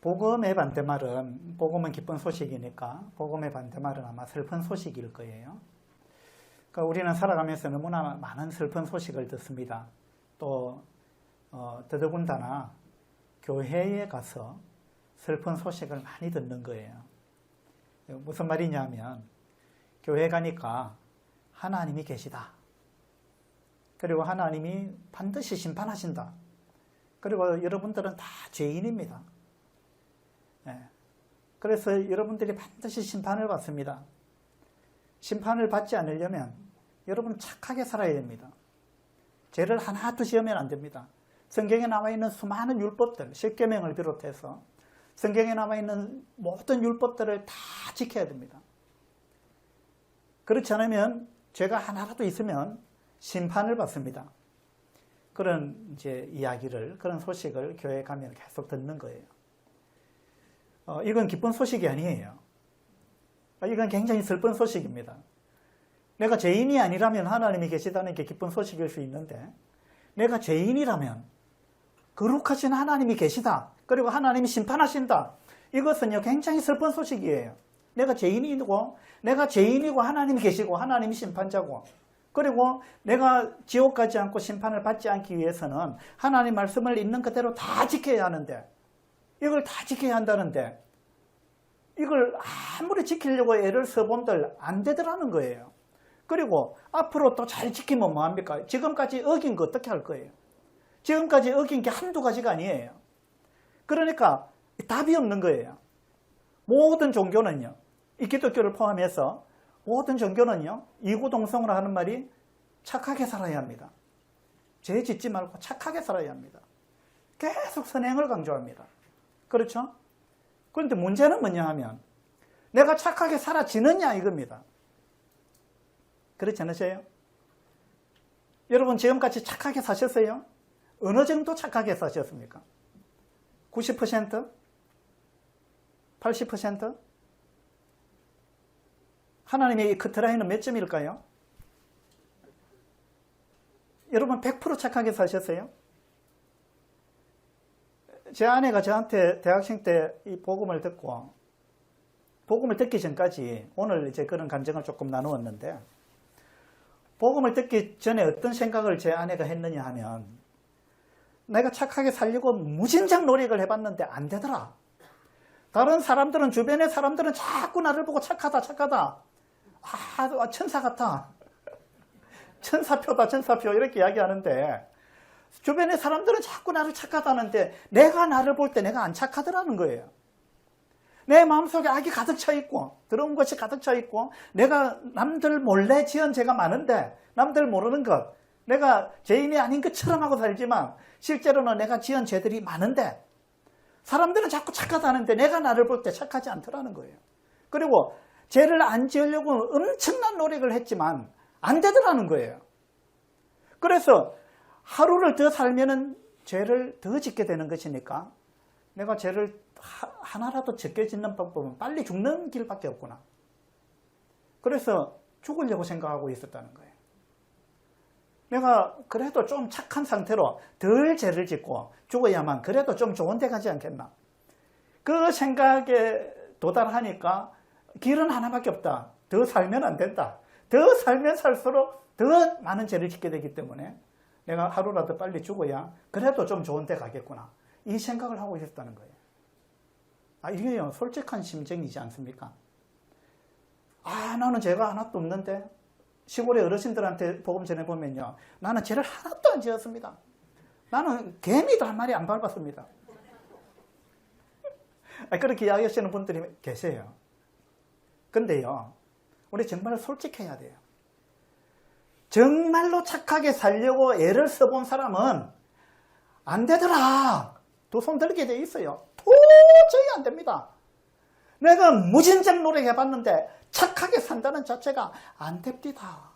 복음의 반대말은, 복음은 기쁜 소식이니까 복음의 반대말은 아마 슬픈 소식일 거예요. 그러니까 우리는 살아가면서 너무나 많은 슬픈 소식을 듣습니다. 또 더더군다나 교회에 가서 슬픈 소식을 많이 듣는 거예요. 무슨 말이냐면 교회 가니까 하나님이 계시다. 그리고 하나님이 반드시 심판하신다. 그리고 여러분들은 다 죄인입니다. 그래서 여러분들이 반드시 심판을 받습니다. 심판을 받지 않으려면 여러분은 착하게 살아야 됩니다. 죄를 하나도 지으면 안 됩니다. 성경에 나와 있는 수많은 율법들, 십계명을 비롯해서 성경에 나와 있는 모든 율법들을 다 지켜야 됩니다. 그렇지 않으면 죄가 하나라도 있으면 심판을 받습니다. 그런 이제 이야기를, 그런 소식을 교회에 가면 계속 듣는 거예요. 이건 기쁜 소식이 아니에요. 이건 굉장히 슬픈 소식입니다. 내가 죄인이 아니라면 하나님이 계시다는 게 기쁜 소식일 수 있는데, 내가 죄인이라면 거룩하신 하나님이 계시다. 그리고 하나님이 심판하신다. 이것은요, 굉장히 슬픈 소식이에요. 내가 죄인이고 하나님이 계시고 하나님이 심판자고, 그리고 내가 지옥 가지 않고 심판을 받지 않기 위해서는 하나님 말씀을 있는 그대로 다 지켜야 하는데, 이걸 다 지켜야 한다는데 이걸 아무리 지키려고 애를 써본들 안 되더라는 거예요. 그리고 앞으로 또 잘 지키면 뭐합니까? 지금까지 어긴 거 어떻게 할 거예요? 지금까지 어긴 게 한두 가지가 아니에요. 그러니까 답이 없는 거예요. 모든 종교는요, 이 기독교를 포함해서 모든 종교는요, 이구동성으로 하는 말이 착하게 살아야 합니다. 죄 짓지 말고 착하게 살아야 합니다. 계속 선행을 강조합니다. 그렇죠? 그런데 문제는 뭐냐 하면 내가 착하게 살아지느냐 이겁니다. 그렇지 않으세요? 여러분 지금까지 착하게 사셨어요? 어느 정도 착하게 사셨습니까? 90%? 80%? 하나님의 이 커트라인은 몇 점일까요? 여러분 100% 착하게 사셨어요? 제 아내가 저한테 대학생 때 이 복음을 듣고, 복음을 듣기 전까지 오늘 이제 그런 감정을 조금 나누었는데, 복음을 듣기 전에 어떤 생각을 제 아내가 했느냐 하면, 내가 착하게 살려고 무진장 노력을 해봤는데 안 되더라. 다른 사람들은, 주변의 사람들은 자꾸 나를 보고 착하다. 천사 같아. 천사표다, 천사표. 이렇게 이야기하는데, 주변의 사람들은 자꾸 나를 착하다는데 내가 나를 볼 때 내가 안 착하더라는 거예요. 내 마음속에 악이 가득 차 있고 더러운 것이 가득 차 있고 내가 남들 몰래 지은 죄가 많은데 남들 모르는 것, 내가 죄인이 아닌 것처럼 하고 살지만 실제로는 내가 지은 죄들이 많은데 사람들은 자꾸 착하다는데 내가 나를 볼 때 착하지 않더라는 거예요. 그리고 죄를 안 지으려고 엄청난 노력을 했지만 안 되더라는 거예요. 그래서 하루를 더 살면은 죄를 더 짓게 되는 것이니까 내가 죄를 하나라도 적게 짓는 방법은 빨리 죽는 길밖에 없구나. 그래서 죽으려고 생각하고 있었다는 거예요. 내가 그래도 좀 착한 상태로 덜 죄를 짓고 죽어야만 그래도 좀 좋은 데 가지 않겠나. 그 생각에 도달하니까 길은 하나밖에 없다. 더 살면 안 된다. 더 살면 살수록 더 많은 죄를 짓게 되기 때문에 내가 하루라도 빨리 죽어야 그래도 좀 좋은 데 가겠구나. 이 생각을 하고 있었다는 거예요. 이게요, 솔직한 심정이지 않습니까? 나는 죄가 하나도 없는데, 시골의 어르신들한테 복음 전해보면요, 나는 죄를 하나도 안 지었습니다. 나는 개미도 한 마리 안 밟았습니다. 그렇게 이야기하시는 분들이 계세요. 근데요, 우리 정말 솔직해야 돼요. 정말로 착하게 살려고 애를 써본 사람은 안 되더라. 두 손 들게 돼 있어요. 도저히 안 됩니다. 내가 무진장 노력해봤는데 착하게 산다는 자체가 안 됩니다.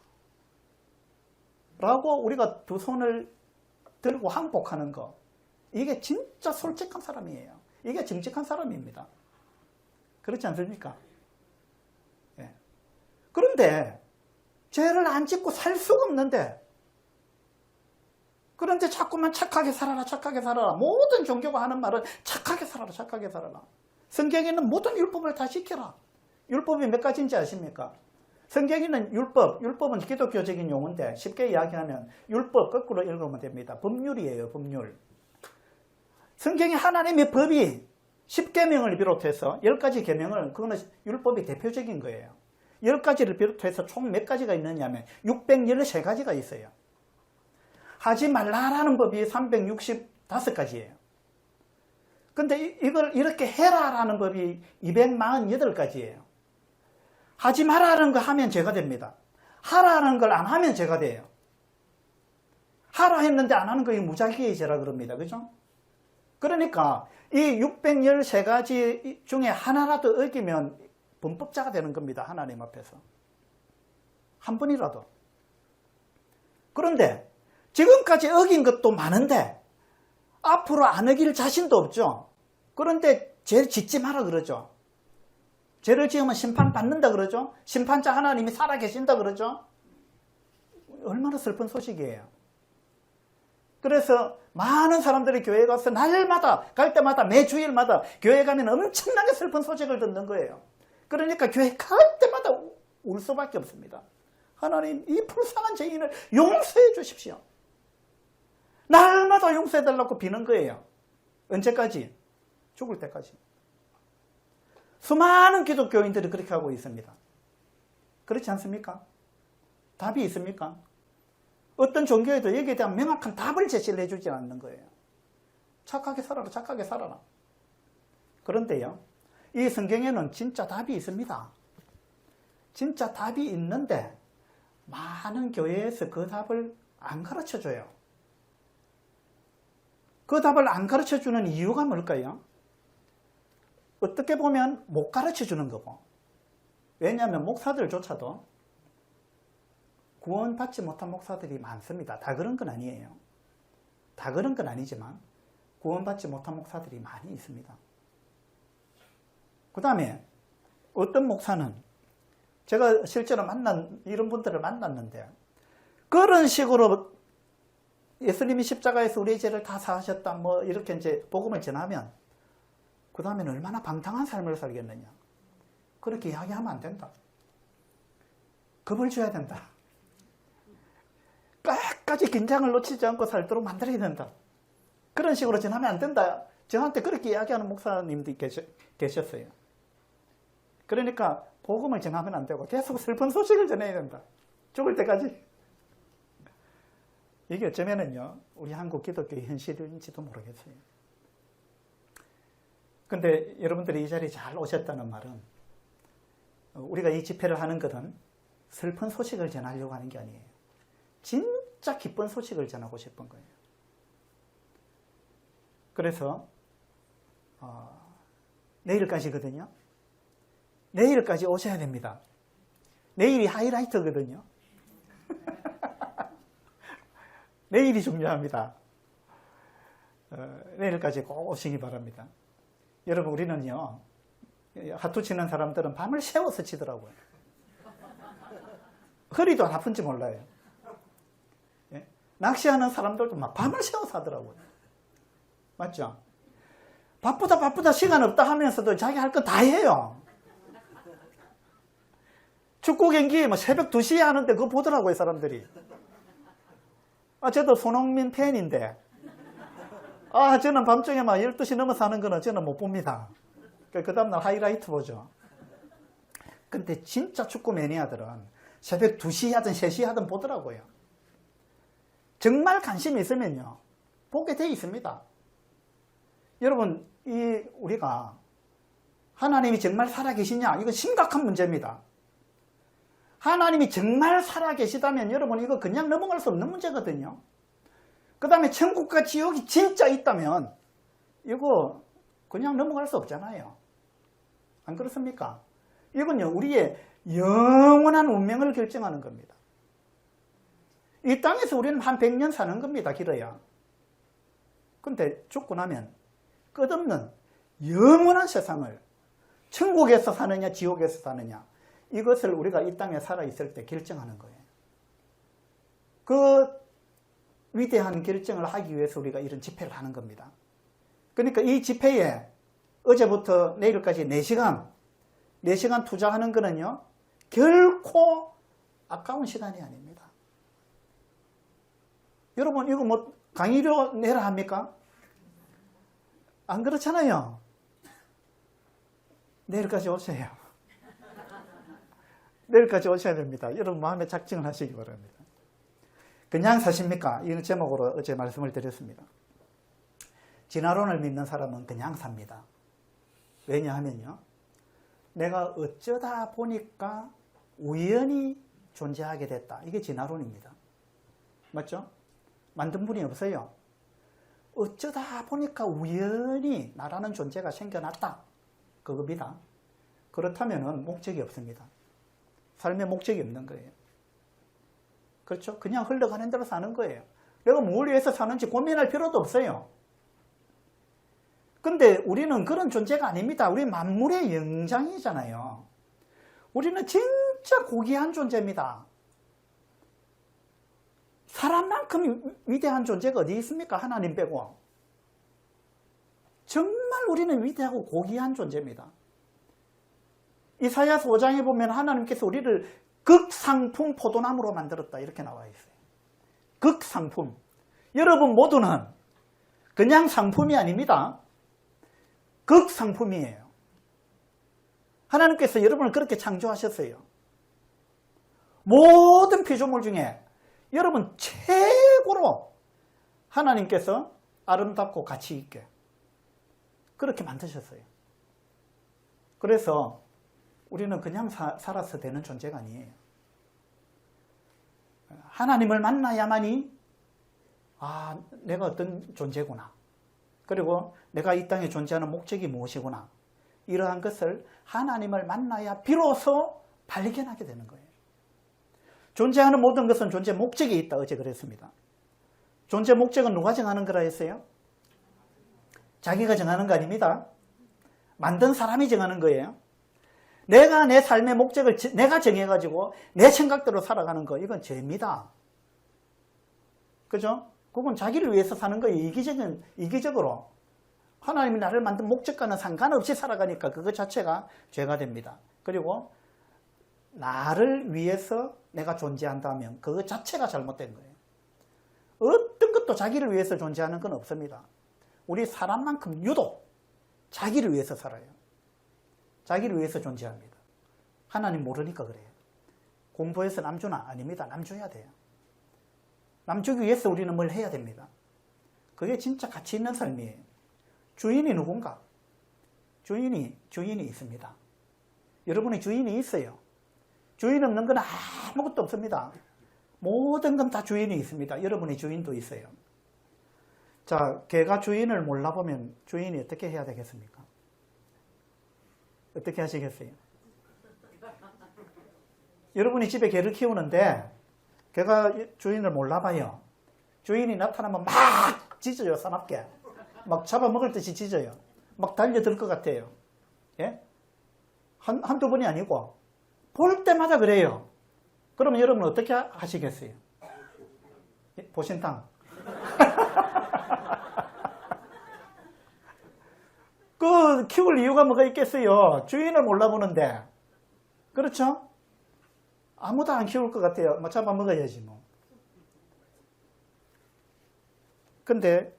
라고 우리가 두 손을 들고 항복하는 거, 이게 진짜 솔직한 사람이에요. 이게 정직한 사람입니다. 그렇지 않습니까? 예. 그런데 죄를 안 짓고 살 수가 없는데 그런데 자꾸만 착하게 살아라, 착하게 살아라. 모든 종교가 하는 말은 착하게 살아라, 착하게 살아라. 성경에는 모든 율법을 다 지켜라. 율법이 몇 가지인지 아십니까? 성경에는 율법은 기독교적인 용어인데 쉽게 이야기하면 율법 거꾸로 읽으면 됩니다. 법률이에요, 법률. 성경에 하나님의 법이 10계명을 비롯해서 10가지 계명을, 그거는 율법이 대표적인 거예요. 10가지를 비롯해서 총 몇 가지가 있느냐면 613가지가 있어요. 하지 말라라는 법이 365가지예요. 근데 이걸 이렇게 해라라는 법이 248가지예요. 하지 말라는 거 하면 죄가 됩니다. 하라는 걸 안 하면 죄가 돼요. 하라 했는데 안 하는 거 무작위의 죄라 그럽니다. 그죠? 그러니까 이 613가지 중에 하나라도 어기면 범법자가 되는 겁니다. 하나님 앞에서. 한 번이라도. 그런데 지금까지 어긴 것도 많은데 앞으로 안 어길 자신도 없죠. 그런데 죄를 짓지 마라 그러죠. 죄를 지으면 심판받는다 그러죠. 심판자 하나님이 살아계신다 그러죠. 얼마나 슬픈 소식이에요. 그래서 많은 사람들이 교회에 가서 날마다 갈 때마다 매주일마다 교회 가면 엄청나게 슬픈 소식을 듣는 거예요. 그러니까 교회 갈 때마다 울 수밖에 없습니다. 하나님, 이 불쌍한 죄인을 용서해 주십시오. 날마다 용서해 달라고 비는 거예요. 언제까지? 죽을 때까지. 수많은 기독교인들이 그렇게 하고 있습니다. 그렇지 않습니까? 답이 있습니까? 어떤 종교에도 여기에 대한 명확한 답을 제시를 해주지 않는 거예요. 착하게 살아라, 착하게 살아라. 그런데요, 이 성경에는 진짜 답이 있습니다. 진짜 답이 있는데 많은 교회에서 그 답을 안 가르쳐줘요. 그 답을 안 가르쳐주는 이유가 뭘까요? 어떻게 보면 못 가르쳐주는 거고. 왜냐하면 목사들조차도 구원받지 못한 목사들이 많습니다. 다 그런 건 아니에요. 다 그런 건 아니지만 구원받지 못한 목사들이 많이 있습니다. 그 다음에 어떤 목사는 제가 실제로 이런 분들을 만났는데 그런 식으로 예수님이 십자가에서 우리의 죄를 다 사하셨다 뭐 이렇게 이제 복음을 전하면 그 다음에는 얼마나 방탕한 삶을 살겠느냐. 그렇게 이야기하면 안 된다. 겁을 줘야 된다. 끝까지 긴장을 놓치지 않고 살도록 만들어야 된다. 그런 식으로 전하면 안 된다. 저한테 그렇게 이야기하는 목사님들이 계셨어요. 그러니까 복음을 전하면 안 되고 계속 슬픈 소식을 전해야 된다. 죽을 때까지. 이게 어쩌면은요, 우리 한국 기독교의 현실인지도 모르겠어요. 근데 여러분들이 이 자리에 잘 오셨다는 말은 우리가 이 집회를 하는 것은 슬픈 소식을 전하려고 하는 게 아니에요. 진짜 기쁜 소식을 전하고 싶은 거예요. 그래서 내일까지거든요. 내일까지 오셔야 됩니다. 내일이 하이라이트거든요. 내일이 중요합니다. 내일까지 꼭 오시기 바랍니다. 여러분, 우리는요, 하투 치는 사람들은 밤을 새워서 치더라고요. 허리도 안 아픈지 몰라요. 예? 낚시하는 사람들도 막 밤을 새워서 하더라고요. 맞죠? 바쁘다 시간 없다 하면서도 자기 할 거 다 해요. 축구 경기 뭐 새벽 2시에 하는데 그거 보더라고요, 사람들이. 저도 손흥민 팬인데, 저는 밤중에 막 12시 넘어서 하는 거는 저는 못 봅니다. 그 다음날 하이라이트 보죠. 근데 진짜 축구 매니아들은 새벽 2시 하든 3시 하든 보더라고요. 정말 관심이 있으면요, 보게 돼 있습니다. 여러분, 우리가 하나님이 정말 살아계시냐? 이거 심각한 문제입니다. 하나님이 정말 살아계시다면 여러분, 이거 그냥 넘어갈 수 없는 문제거든요. 그 다음에 천국과 지옥이 진짜 있다면 이거 그냥 넘어갈 수 없잖아요. 안 그렇습니까? 이건요, 우리의 영원한 운명을 결정하는 겁니다. 이 땅에서 우리는 한 100년 사는 겁니다, 길어야. 근데 죽고 나면 끝없는 영원한 세상을 천국에서 사느냐 지옥에서 사느냐, 이것을 우리가 이 땅에 살아있을 때 결정하는 거예요. 위대한 결정을 하기 위해서 우리가 이런 집회를 하는 겁니다. 그러니까 이 집회에 어제부터 내일까지 4시간 투자하는 거는요, 결코 아까운 시간이 아닙니다. 여러분, 이거 뭐 강의료 내라 합니까? 안 그렇잖아요. 내일까지 오세요. 내일까지 오셔야 됩니다. 여러분 마음에 작정을 하시기 바랍니다. 그냥 사십니까? 이런 제목으로 어제 말씀을 드렸습니다. 진화론을 믿는 사람은 그냥 삽니다. 왜냐하면요, 내가 어쩌다 보니까 우연히 존재하게 됐다. 이게 진화론입니다. 맞죠? 만든 분이 없어요. 어쩌다 보니까 우연히 나라는 존재가 생겨났다. 그겁니다. 그렇다면 목적이 없습니다. 삶의 목적이 없는 거예요. 그렇죠? 그냥 흘러가는 대로 사는 거예요. 내가 뭘 위해서 사는지 고민할 필요도 없어요. 근데 우리는 그런 존재가 아닙니다. 우리 만물의 영장이잖아요. 우리는 진짜 고귀한 존재입니다. 사람만큼 위대한 존재가 어디 있습니까? 하나님 빼고. 정말 우리는 위대하고 고귀한 존재입니다. 이사야서 5장에 보면 하나님께서 우리를 극상품 포도나무로 만들었다 이렇게 나와 있어요. 극상품. 여러분 모두는 그냥 상품이 아닙니다. 극상품이에요. 하나님께서 여러분을 그렇게 창조하셨어요. 모든 피조물 중에 여러분 최고로 하나님께서 아름답고 가치 있게 그렇게 만드셨어요. 그래서 우리는 그냥 살아서 되는 존재가 아니에요. 하나님을 만나야만이 내가 어떤 존재구나. 그리고 내가 이 땅에 존재하는 목적이 무엇이구나. 이러한 것을 하나님을 만나야 비로소 발견하게 되는 거예요. 존재하는 모든 것은 존재 목적이 있다. 어제 그랬습니다. 존재 목적은 누가 정하는 거라 했어요? 자기가 정하는 거 아닙니다. 만든 사람이 정하는 거예요. 내가 내 삶의 목적을 내가 정해가지고 내 생각대로 살아가는 거, 이건 죄입니다. 그죠? 그건 자기를 위해서 사는 거예요. 이기적으로. 하나님이 나를 만든 목적과는 상관없이 살아가니까 그것 자체가 죄가 됩니다. 그리고 나를 위해서 내가 존재한다면 그것 자체가 잘못된 거예요. 어떤 것도 자기를 위해서 존재하는 건 없습니다. 우리 사람만큼 유독 자기를 위해서 살아요. 자기를 위해서 존재합니다. 하나님 모르니까 그래요. 공부해서 남주나? 아닙니다. 남줘야 돼요. 남주기 위해서 우리는 뭘 해야 됩니다. 그게 진짜 가치 있는 삶이에요. 주인이 누군가? 주인이 있습니다. 여러분의 주인이 있어요. 주인 없는 건 아무것도 없습니다. 모든 건 다 주인이 있습니다. 여러분의 주인도 있어요. 자, 개가 주인을 몰라보면 주인이 어떻게 해야 되겠습니까? 어떻게 하시겠어요? 여러분이 집에 개를 키우는데 개가 주인을 몰라봐요. 주인이 나타나면 막 짖어요. 사납게. 막 잡아먹을 듯이 짖어요. 막 달려들 것 같아요. 예? 한두 번이 아니고 볼 때마다 그래요. 그러면 여러분은 어떻게 하시겠어요? 보신탕. 그 키울 이유가 뭐가 있겠어요? 주인을 몰라보는데. 그렇죠? 아무도 안 키울 것 같아요. 뭐 잡아먹어야지 뭐. 근데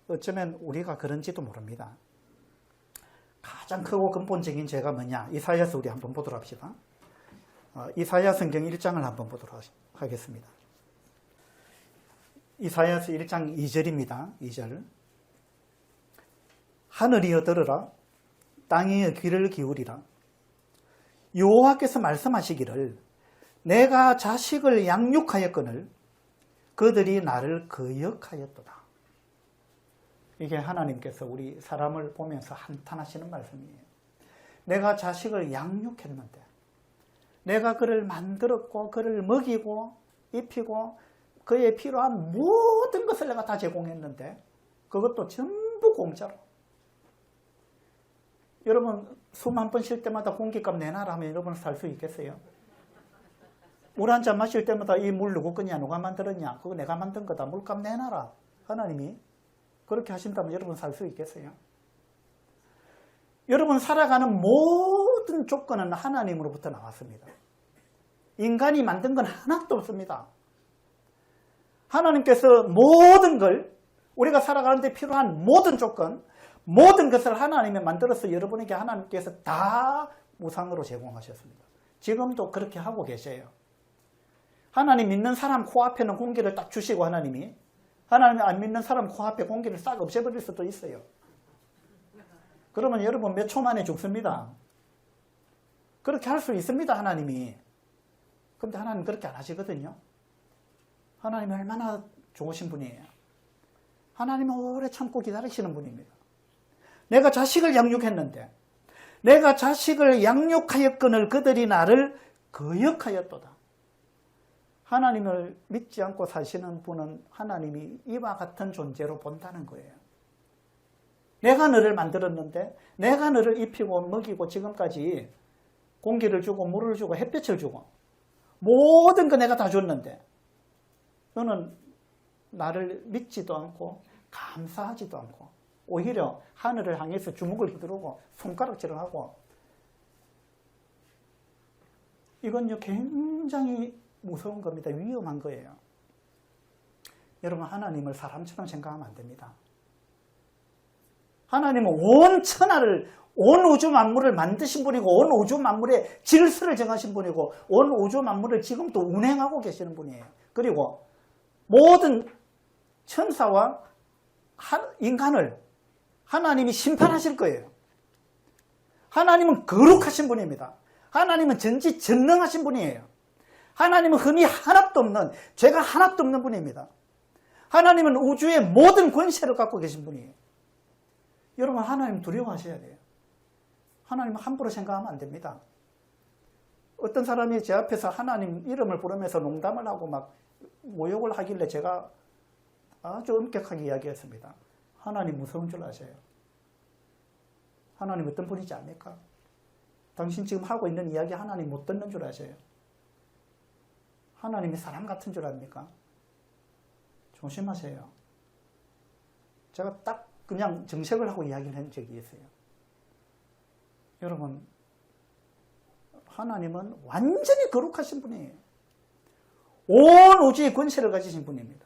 어쩌면 우리가 그런지도 모릅니다. 가장 크고 근본적인 죄가 뭐냐? 이사야서 우리 한번 보도록 합시다. 이사야 성경 1장을 한번 보도록 하겠습니다. 이사야서 1장 2절입니다. 2절. 하늘이여 들으라, 땅이여 귀를 기울이라. 여호와께서 말씀하시기를 내가 자식을 양육하였거늘 그들이 나를 거역하였도다. 이게 하나님께서 우리 사람을 보면서 한탄하시는 말씀이에요. 내가 자식을 양육했는데, 내가 그를 만들었고 그를 먹이고 입히고 그에 필요한 모든 것을 내가 다 제공했는데 그것도 전부 공짜로. 여러분 숨 한 번 쉴 때마다 공기값 내놔라 하면 여러분 살 수 있겠어요? 물 한 잔 마실 때마다 이 물 누구 거냐, 누가 만들었냐, 그거 내가 만든 거다, 물값 내놔라. 하나님이 그렇게 하신다면 여러분 살 수 있겠어요? 여러분 살아가는 모든 조건은 하나님으로부터 나왔습니다. 인간이 만든 건 하나도 없습니다. 하나님께서 모든 걸, 우리가 살아가는데 필요한 모든 조건, 모든 것을 하나님이 만들어서 여러분에게 하나님께서 다 무상으로 제공하셨습니다. 지금도 그렇게 하고 계세요. 하나님 믿는 사람 코앞에는 공기를 딱 주시고 하나님 안 믿는 사람 코앞에 공기를 싹 없애버릴 수도 있어요. 그러면 여러분 몇 초 만에 죽습니다. 그렇게 할 수 있습니다, 하나님이. 그런데 하나님 그렇게 안 하시거든요. 하나님이 얼마나 좋으신 분이에요. 하나님은 오래 참고 기다리시는 분입니다. 내가 자식을 양육했는데 내가 자식을 양육하였거늘 그들이 나를 거역하였도다. 하나님을 믿지 않고 사시는 분은 하나님이 이와 같은 존재로 본다는 거예요. 내가 너를 만들었는데 내가 너를 입히고 먹이고 지금까지 공기를 주고 물을 주고 햇볕을 주고 모든 거 내가 다 줬는데 너는 나를 믿지도 않고 감사하지도 않고 오히려 하늘을 향해서 주먹을 휘두르고 손가락질을 하고, 이건요 굉장히 무서운 겁니다. 위험한 거예요. 여러분 하나님을 사람처럼 생각하면 안 됩니다. 하나님은 온 천하를, 온 우주 만물을 만드신 분이고 온 우주 만물의 질서를 정하신 분이고 온 우주 만물을 지금도 운행하고 계시는 분이에요. 그리고 모든 천사와 인간을 하나님이 심판하실 거예요. 하나님은 거룩하신 분입니다. 하나님은 전지전능하신 분이에요. 하나님은 흠이 하나도 없는, 죄가 하나도 없는 분입니다. 하나님은 우주의 모든 권세를 갖고 계신 분이에요. 여러분 하나님 두려워하셔야 돼요. 하나님 함부로 생각하면 안 됩니다. 어떤 사람이 제 앞에서 하나님 이름을 부르면서 농담을 하고 막 모욕을 하길래 제가 아주 엄격하게 이야기했습니다. 하나님 무서운 줄 아세요? 하나님 어떤 분이지 않습니까? 당신 지금 하고 있는 이야기 하나님 못 듣는 줄 아세요? 하나님이 사람 같은 줄 압니까? 조심하세요. 제가 딱 그냥 정색을 하고 이야기를 한 적이 있어요. 여러분, 하나님은 완전히 거룩하신 분이에요. 온 우주의 권세를 가지신 분입니다.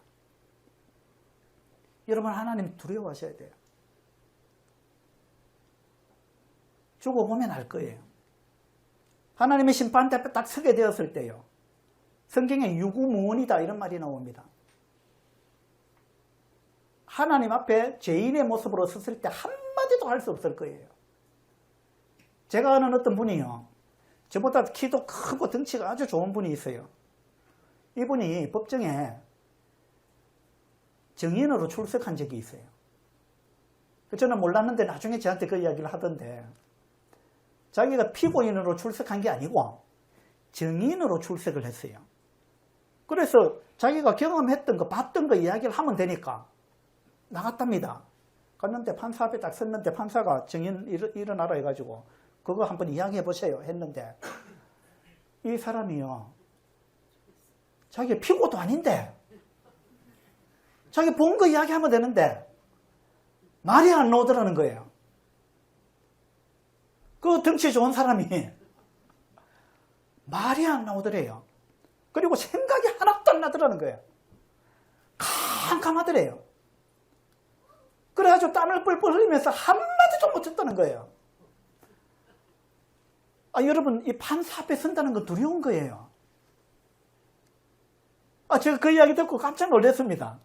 여러분 하나님 두려워하셔야 돼요. 죽어보면 알 거예요. 하나님의 심판 앞에 딱 서게 되었을 때요. 성경에 유구무원이다 이런 말이 나옵니다. 하나님 앞에 죄인의 모습으로 섰을 때 한마디도 할 수 없을 거예요. 제가 아는 어떤 분이요. 저보다 키도 크고 덩치가 아주 좋은 분이 있어요. 이분이 법정에 증인으로 출석한 적이 있어요. 저는 몰랐는데 나중에 저한테 그 이야기를 하던데, 자기가 피고인으로 출석한 게 아니고 증인으로 출석을 했어요. 그래서 자기가 경험했던 거, 봤던 거 이야기를 하면 되니까 나갔답니다. 갔는데 판사 앞에 딱 섰는데 판사가 증인 일어나라 해가지고 그거 한번 이야기해 보세요 했는데, 이 사람이요, 자기 피고도 아닌데 자기 본 거 이야기하면 되는데 말이 안 나오더라는 거예요. 그 덩치 좋은 사람이 말이 안 나오더래요. 그리고 생각이 하나도 안 나더라는 거예요. 캄캄하더래요. 그래가지고 땀을 뻘뻘 흘리면서 한마디도 못했다는 거예요. 여러분, 이 판사 앞에 선다는 건 두려운 거예요. 제가 그 이야기 듣고 깜짝 놀랐습니다.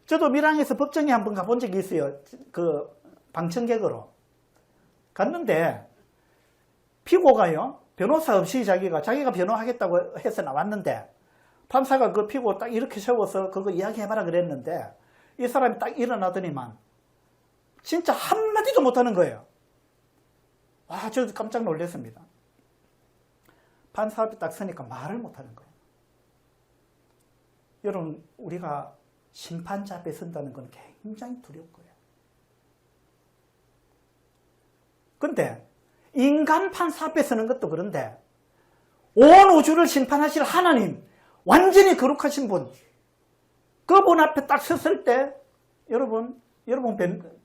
저도 밀양에서 법정에 한번 가본 적이 있어요. 그 방청객으로. 갔는데 피고가요, 변호사 없이 자기가 변호하겠다고 해서 나왔는데 판사가 그 피고 딱 이렇게 세워서 그거 이야기해봐라 그랬는데 이 사람이 딱 일어나더니만 진짜 한마디도 못하는 거예요. 저도 깜짝 놀랐습니다. 판사 앞에 딱 서니까 말을 못하는 거예요. 여러분, 우리가 심판자 앞에 선다는 건 굉장히 두려울 거예요. 근데 인간 판사 앞에 서는 것도 그런데 온 우주를 심판하실 하나님, 완전히 거룩하신 분, 그분 앞에 딱 섰을 때 여러분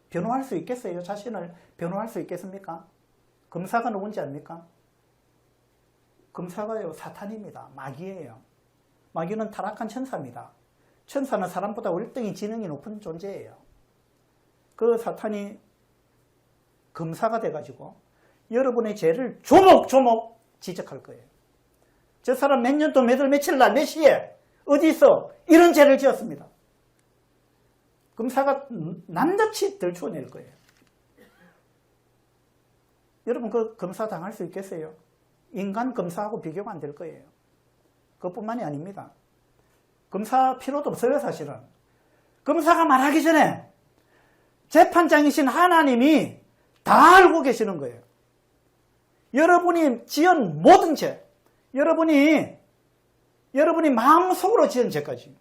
변호할 수 있겠어요? 자신을 변호할 수 있겠습니까? 검사가 누군지 압니까? 검사가요, 사탄입니다. 마귀예요. 마귀는 타락한 천사입니다. 천사는 사람보다 월등히 지능이 높은 존재예요. 그 사탄이 검사가 돼가지고 여러분의 죄를 조목조목 지적할 거예요. 저 사람 몇 년도 몇 월 며칠 날 몇 시에 어디서 이런 죄를 지었습니다. 검사가 낱낱이 들추어낼 거예요. 여러분 그 검사 당할 수 있겠어요? 인간 검사하고 비교가 안 될 거예요. 그것뿐만이 아닙니다. 검사 필요도 없어요, 사실은. 검사가 말하기 전에 재판장이신 하나님이 다 알고 계시는 거예요. 여러분이 지은 모든 죄, 여러분이 마음속으로 지은 죄까지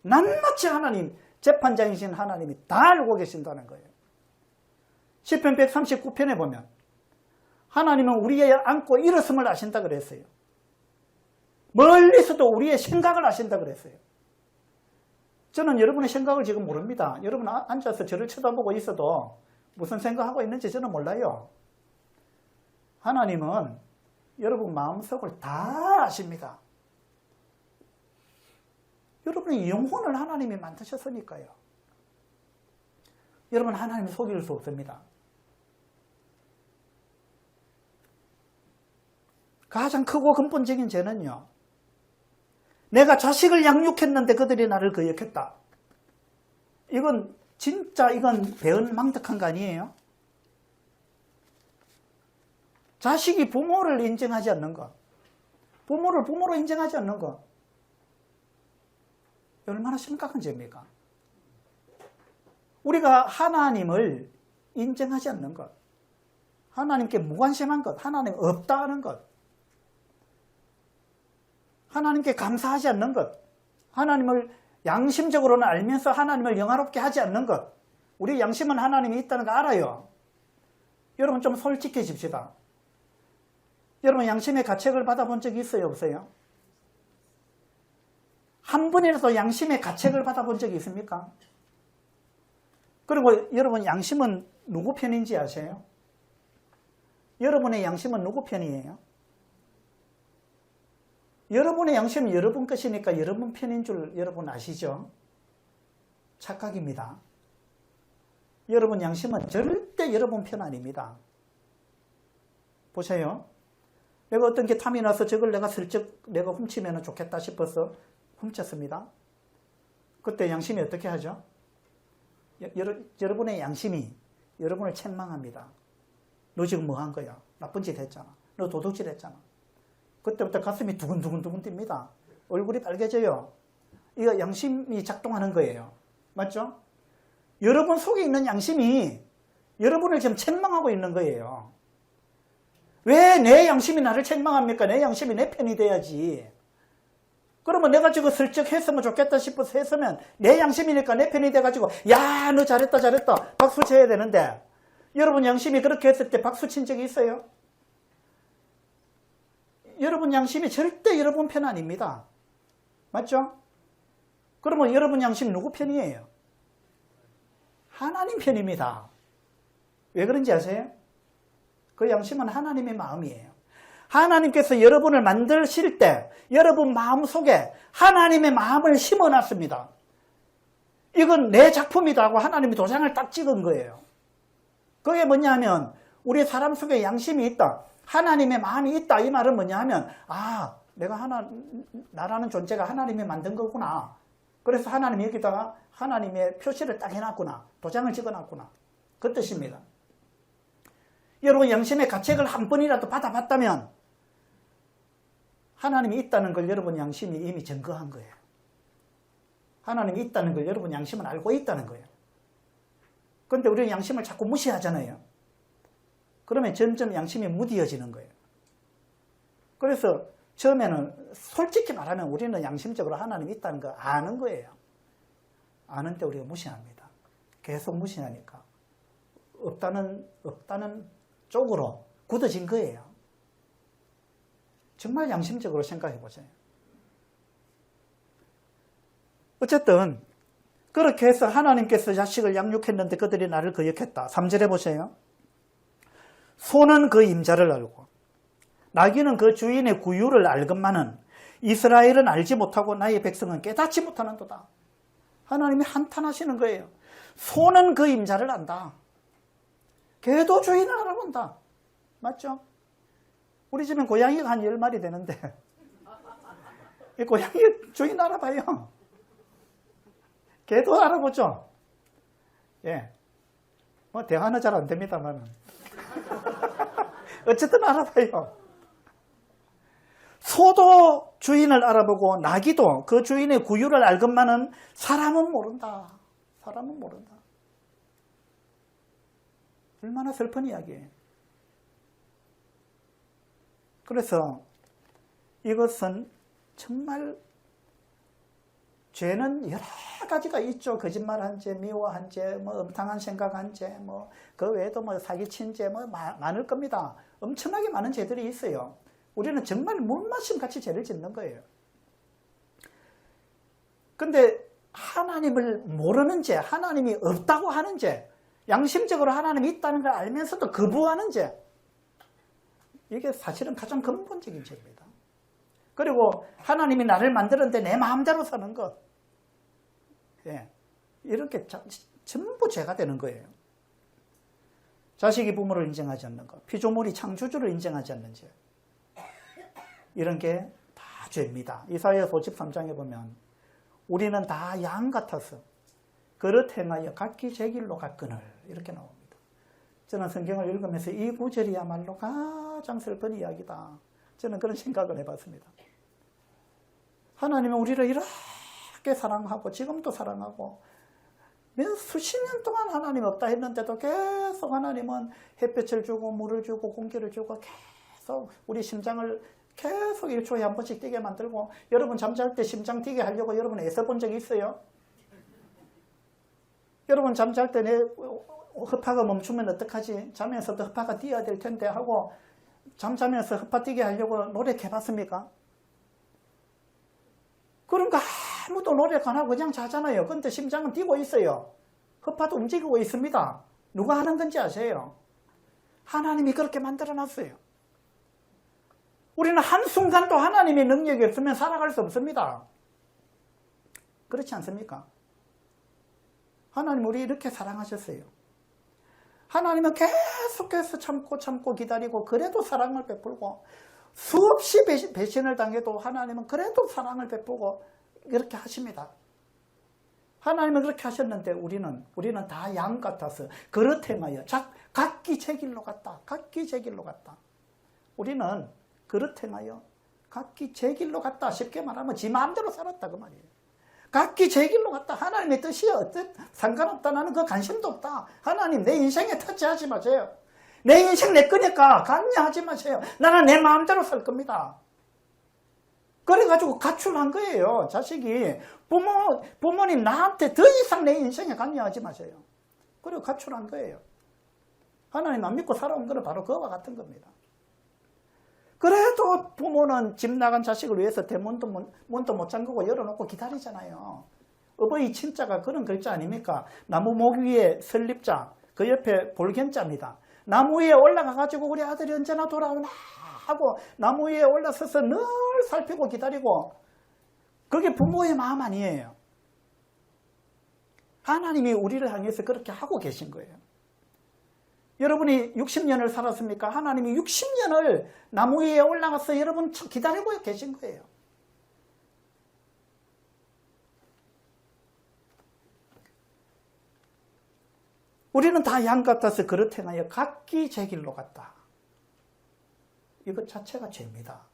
낱낱이 하나님, 재판장이신 하나님이 다 알고 계신다는 거예요. 시편 139편에 보면 하나님은 우리의 안고 일었음을 아신다 그랬어요. 멀리서도 우리의 생각을 아신다 그랬어요. 저는 여러분의 생각을 지금 모릅니다. 여러분 앉아서 저를 쳐다보고 있어도 무슨 생각하고 있는지 저는 몰라요. 하나님은 여러분 마음속을 다 아십니다. 여러분의 영혼을 하나님이 만드셨으니까요. 여러분 하나님 속일 수 없습니다. 가장 크고 근본적인 죄는요, 내가 자식을 양육했는데 그들이 나를 거역했다. 이건 배은망덕한 거 아니에요? 자식이 부모를 인정하지 않는 것, 부모를 부모로 인정하지 않는 것, 얼마나 심각한 죄입니까? 우리가 하나님을 인정하지 않는 것, 하나님께 무관심한 것, 하나님 없다 하는 것, 하나님께 감사하지 않는 것, 하나님을 양심적으로는 알면서 하나님을 영화롭게 하지 않는 것, 우리 양심은 하나님이 있다는 거 알아요. 여러분 좀 솔직해집시다. 여러분 양심의 가책을 받아본 적이 있어요, 없어요? 한 번이라도 양심의 가책을 받아본 적이 있습니까? 그리고 여러분 양심은 누구 편인지 아세요? 여러분의 양심은 누구 편이에요? 여러분의 양심은 여러분 것이니까 여러분 편인 줄 여러분 아시죠? 착각입니다. 여러분 양심은 절대 여러분 편 아닙니다. 보세요. 내가 어떤 게 탐이 나서 저걸 내가 슬쩍 내가 훔치면 좋겠다 싶어서 훔쳤습니다. 그때 양심이 어떻게 하죠? 여러분의 양심이 여러분을 책망합니다. 너 지금 뭐 한 거야? 나쁜 짓 했잖아. 너 도둑질 했잖아. 그때부터 가슴이 두근두근 뜁니다. 얼굴이 빨개져요. 이거 양심이 작동하는 거예요. 맞죠? 여러분 속에 있는 양심이 여러분을 지금 책망하고 있는 거예요. 왜 내 양심이 나를 책망합니까? 내 양심이 내 편이 돼야지. 그러면 내가 지금 슬쩍 했으면 좋겠다 싶어서 했으면 내 양심이니까 내 편이 돼가지고 야, 너 잘했다 박수 쳐야 되는데, 여러분 양심이 그렇게 했을 때 박수 친 적이 있어요? 여러분 양심이 절대 여러분 편 아닙니다. 맞죠? 그러면 여러분 양심 누구 편이에요? 하나님 편입니다. 왜 그런지 아세요? 그 양심은 하나님의 마음이에요. 하나님께서 여러분을 만드실 때 여러분 마음속에 하나님의 마음을 심어놨습니다. 이건 내 작품이다 하고 하나님이 도장을 딱 찍은 거예요. 그게 뭐냐 하면 우리 사람 속에 양심이 있다, 하나님의 마음이 있다, 이 말은 뭐냐 하면 내가 나라는 존재가 하나님이 만든 거구나. 그래서 하나님이 여기다가 하나님의 표시를 딱 해놨구나, 도장을 찍어놨구나, 그 뜻입니다. 여러분 양심의 가책을 한 번이라도 받아봤다면 하나님이 있다는 걸 여러분 양심이 이미 증거한 거예요. 하나님이 있다는 걸 여러분 양심은 알고 있다는 거예요. 그런데 우리는 양심을 자꾸 무시하잖아요. 그러면 점점 양심이 무디어지는 거예요. 그래서 처음에는 솔직히 말하면 우리는 양심적으로 하나님이 있다는 거 아는 거예요. 아는데 우리가 무시합니다. 계속 무시하니까 없다는 쪽으로 굳어진 거예요. 정말 양심적으로 생각해 보세요. 어쨌든 그렇게 해서 하나님께서 자식을 양육했는데 그들이 나를 거역했다. 3절에 보세요. 소는 그 임자를 알고 나귀는 그 주인의 구유를 알건만은 이스라엘은 알지 못하고 나의 백성은 깨닫지 못하는도다. 하나님이 한탄하시는 거예요. 소는 그 임자를 안다. 개도 주인을 알아본다. 맞죠? 우리 집엔 고양이가 한 10마리 되는데 이 고양이 주인 알아봐요. 개도 알아보죠. 예. 뭐 대화는 잘 안 됩니다만 어쨌든 알아봐요. 소도 주인을 알아보고 나귀도 그 주인의 구유를 알건만은 사람은 모른다. 사람은 모른다. 얼마나 슬픈 이야기예요. 그래서 이것은 정말 죄는 여러 가지가 있죠. 거짓말한 죄, 미워한 죄, 뭐 음탕한 생각한 죄, 뭐 그 외에도 뭐 사기친 죄, 뭐 많을 겁니다. 엄청나게 많은 죄들이 있어요. 우리는 정말 물마심 같이 죄를 짓는 거예요. 근데 하나님을 모르는 죄, 하나님이 없다고 하는 죄, 양심적으로 하나님이 있다는 걸 알면서도 거부하는 죄, 이게 사실은 가장 근본적인 죄입니다. 그리고 하나님이 나를 만들었는데 내 마음대로 사는 것, 예, 이렇게 전부 죄가 되는 거예요. 자식이 부모를 인정하지 않는 것, 피조물이 창조주를 인정하지 않는 죄, 이런 게 다 죄입니다. 이사야서 53장에 보면 우리는 다 양 같아서 그릇 행하여 각기 제 길로 갔거늘 이렇게 나옵니다. 저는 성경을 읽으면서 이 구절이야말로 가장 슬픈 이야기다. 저는 그런 생각을 해봤습니다. 하나님은 우리를 이렇게 사랑하고 지금도 사랑하고 수십 년 동안 하나님 없다 했는데도 계속 하나님은 햇볕을 주고 물을 주고 공기를 주고 계속 우리 심장을 계속 1초에 한 번씩 뛰게 만들고, 여러분 잠잘 때 심장 뛰게 하려고 여러분 애써 본 적이 있어요? 여러분 잠잘 때 내 허파가 멈추면 어떡하지? 자면서도 허파가 뛰어야 될 텐데 하고 잠자면서 허파 뛰게 하려고 노력해봤습니까? 그러니까 아무도 노력 안 하고 그냥 자잖아요. 그런데 심장은 뛰고 있어요. 허파도 움직이고 있습니다. 누가 하는 건지 아세요? 하나님이 그렇게 만들어놨어요. 우리는 한순간도 하나님의 능력이 없으면 살아갈 수 없습니다. 그렇지 않습니까? 하나님 우리 이렇게 사랑하셨어요. 하나님은 계속해서 참고 기다리고 그래도 사랑을 베풀고, 수없이 배신을 당해도 하나님은 그래도 사랑을 베풀고 그렇게 하십니다. 하나님은 그렇게 하셨는데 우리는 다 양 같아서 그릇 행하여 각기 제 길로 갔다. 각기 제 길로 갔다. 우리는 그릇 행하여 각기 제 길로 갔다. 쉽게 말하면 지 마음대로 살았다 그 말이에요. 각기 제 길로 갔다. 하나님의 뜻이 어쨌든 상관없다. 나는 그 관심도 없다. 하나님 내 인생에 터치하지 마세요. 내 인생 내 거니까 관여하지 마세요. 나는 내 마음대로 살 겁니다. 그래가지고 가출한 거예요. 자식이 부모님 나한테 더 이상 내 인생에 관여하지 마세요. 그리고 가출한 거예요. 하나님 안 믿고 살아온 거는 바로 그와 같은 겁니다. 그래도 부모는 집 나간 자식을 위해서 대문도 문도 못 잠그고 열어놓고 기다리잖아요. 어버이 친자가 그런 글자 아닙니까? 나무 목 위에 설립자, 그 옆에 볼견자입니다. 나무 위에 올라가가지고 우리 아들이 언제나 돌아오나 하고 나무 위에 올라서서 늘 살피고 기다리고, 그게 부모의 마음 아니에요. 하나님이 우리를 향해서 그렇게 하고 계신 거예요. 여러분이 60년을 살았습니까? 하나님이 60년을 나무 위에 올라가서 여러분 기다리고 계신 거예요. 우리는 다 양 같아서 그릇 행하여 각기 제 길로 갔다. 이것 자체가 죄입니다.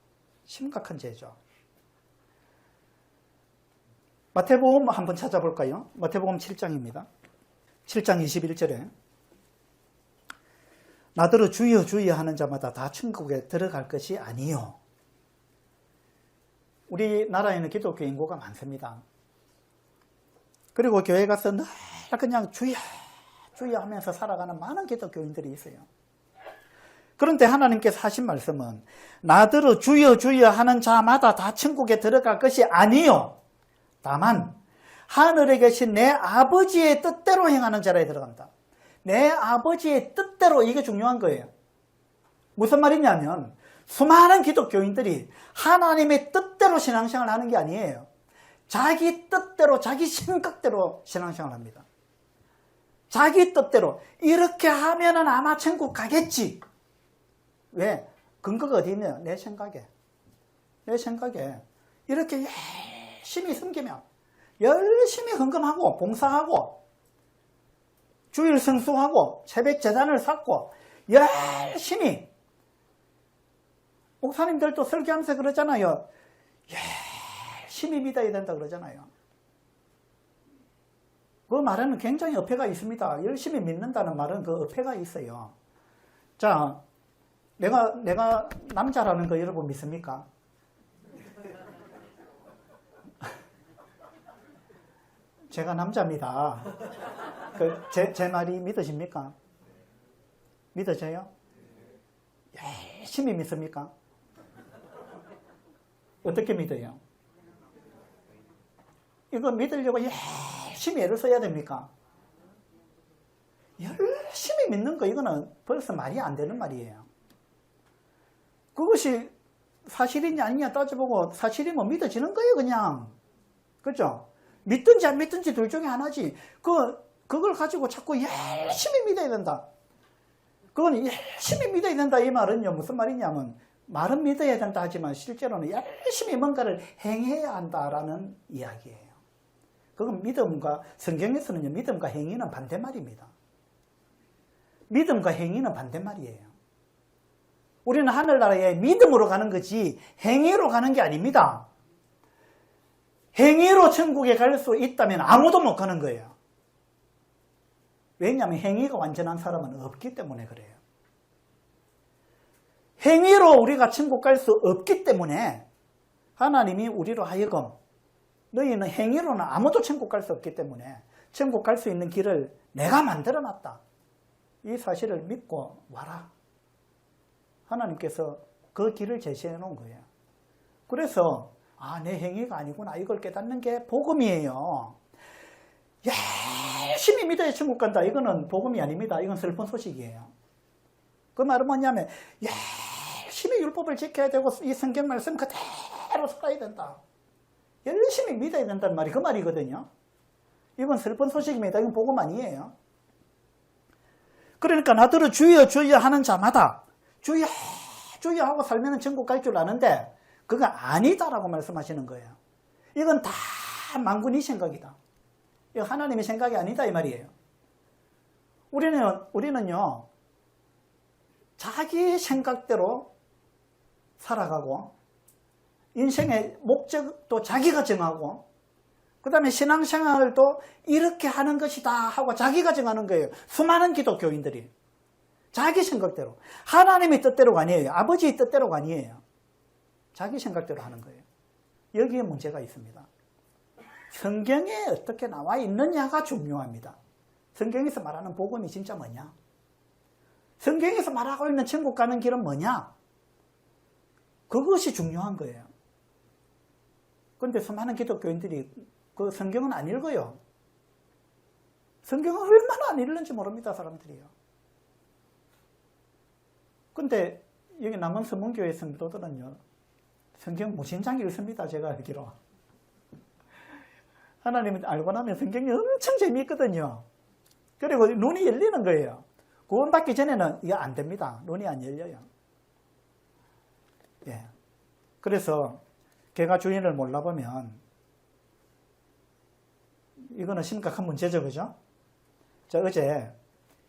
심각한 죄죠. 마태복음 한번 찾아볼까요? 마태복음 7장입니다. 7장 21절에 나더러 주여 주여 하는 자마다 다 천국에 들어갈 것이 아니요. 우리나라에는 기독교 인구가 많습니다. 그리고 교회 가서 늘 그냥 주여 주여 하면서 살아가는 많은 기독교인들이 있어요. 그런데 하나님께서 하신 말씀은 나더러 주여 주여 하는 자마다 다 천국에 들어갈 것이 아니요 다만 하늘에 계신 내 아버지의 뜻대로 행하는 자라에 들어간다. 내 아버지의 뜻대로, 이게 중요한 거예요. 무슨 말이냐면 수많은 기독교인들이 하나님의 뜻대로 신앙생활을 하는 게 아니에요. 자기 뜻대로, 자기 생각대로 신앙생활을 합니다. 자기 뜻대로 이렇게 하면은 아마 천국 가겠지. 왜? 근거가 어디 있냐? 내 생각에. 내 생각에 이렇게 열심히 섬기면, 열심히 헌금하고 봉사하고 주일 성수하고 새벽 제단을 쌓고 열심히, 목사님들도 설교하면서 그러잖아요. 열심히 믿어야 된다 그러잖아요. 그 말에는 굉장히 어폐가 있습니다. 열심히 믿는다는 말은 그 어폐가 있어요. 자, 내가 남자라는 거 여러분 믿습니까? 제가 남자입니다. 제 말이 믿으십니까? 믿어져요? 열심히 믿습니까? 어떻게 믿어요? 이거 믿으려고 열심히 애를 써야 됩니까? 열심히 믿는 거, 이거는 벌써 말이 안 되는 말이에요. 그것이 사실이냐 아니냐 따져보고 사실이면 믿어지는 거예요, 그냥. 그렇죠? 믿든지 안 믿든지 둘 중에 하나지. 그걸 가지고 자꾸 열심히 믿어야 된다. 그건 열심히 믿어야 된다, 이 말은요, 무슨 말이냐면, 말은 믿어야 된다 하지만 실제로는 열심히 뭔가를 행해야 한다라는 이야기예요. 그건 믿음과, 성경에서는요, 믿음과 행위는 반대말입니다. 믿음과 행위는 반대말이에요. 우리는 하늘나라에 믿음으로 가는 거지 행위로 가는 게 아닙니다. 행위로 천국에 갈 수 있다면 아무도 못 가는 거예요. 왜냐하면 행위가 완전한 사람은 없기 때문에 그래요. 행위로 우리가 천국 갈 수 없기 때문에 하나님이 우리로 하여금 너희는 행위로는 아무도 천국 갈 수 없기 때문에 천국 갈 수 있는 길을 내가 만들어 놨다. 이 사실을 믿고 와라. 하나님께서 그 길을 제시해 놓은 거예요. 그래서 내 행위가 아니구나, 이걸 깨닫는 게 복음이에요. 열심히 믿어야 천국 간다, 이거는 복음이 아닙니다. 이건 슬픈 소식이에요. 그 말은 뭐냐면 열심히 율법을 지켜야 되고 이 성경 말씀 그대로 살아야 된다. 열심히 믿어야 된다는 말이 그 말이거든요. 이건 슬픈 소식입니다. 이건 복음 아니에요. 그러니까 나더러 주여 주여 하는 자마다 주여 주여 하고 살면 천국 갈 줄 아는데 그거 아니다라고 말씀하시는 거예요. 이건 다 만군이 생각이다. 이거 하나님의 생각이 아니다, 이 말이에요. 우리는요, 자기 생각대로 살아가고 인생의 목적도 자기가 정하고 그 다음에 신앙생활도 이렇게 하는 것이다 하고 자기가 정하는 거예요. 수많은 기독교인들이 자기 생각대로, 하나님의 뜻대로가 아니에요. 아버지의 뜻대로가 아니에요. 자기 생각대로 하는 거예요. 여기에 문제가 있습니다. 성경에 어떻게 나와 있느냐가 중요합니다. 성경에서 말하는 복음이 진짜 뭐냐? 성경에서 말하고 있는 천국 가는 길은 뭐냐? 그것이 중요한 거예요. 그런데 수많은 기독교인들이 그 성경은 안 읽어요. 성경은 얼마나 안 읽는지 모릅니다, 사람들이요. 근데 여기 남원 서문교회 성도들은요, 성경 무진장 읽습니다, 제가 알기로. 하나님은 알고 나면 성경이 엄청 재미있거든요. 그리고 눈이 열리는 거예요. 구원받기 전에는 이게 안 됩니다. 눈이 안 열려요. 예. 그래서 개가 주인을 몰라보면 이거는 심각한 문제죠, 그죠? 자, 어제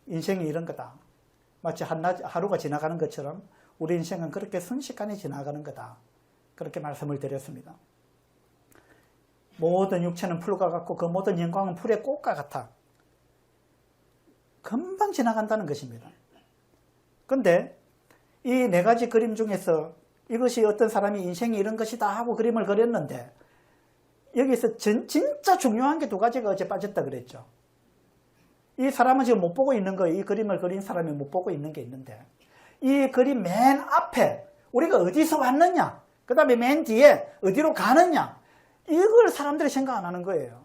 인생이 이런 거다. 마치 하루가 지나가는 것처럼 우리 인생은 그렇게 순식간에 지나가는 거다. 그렇게 말씀을 드렸습니다. 모든 육체는 풀과 같고 그 모든 영광은 풀의 꽃과 같아. 금방 지나간다는 것입니다. 그런데 이 네 가지 그림 중에서 이것이 어떤 사람이 인생이 이런 것이다 하고 그림을 그렸는데 여기서 진짜 중요한 게 두 가지가 어제 빠졌다 그랬죠. 이 사람은 지금 못 보고 있는 거예요. 이 그림을 그린 사람이 못 보고 있는 게 있는데 이 그림 맨 앞에 우리가 어디서 왔느냐, 그 다음에 맨 뒤에 어디로 가느냐, 이걸 사람들이 생각 안 하는 거예요.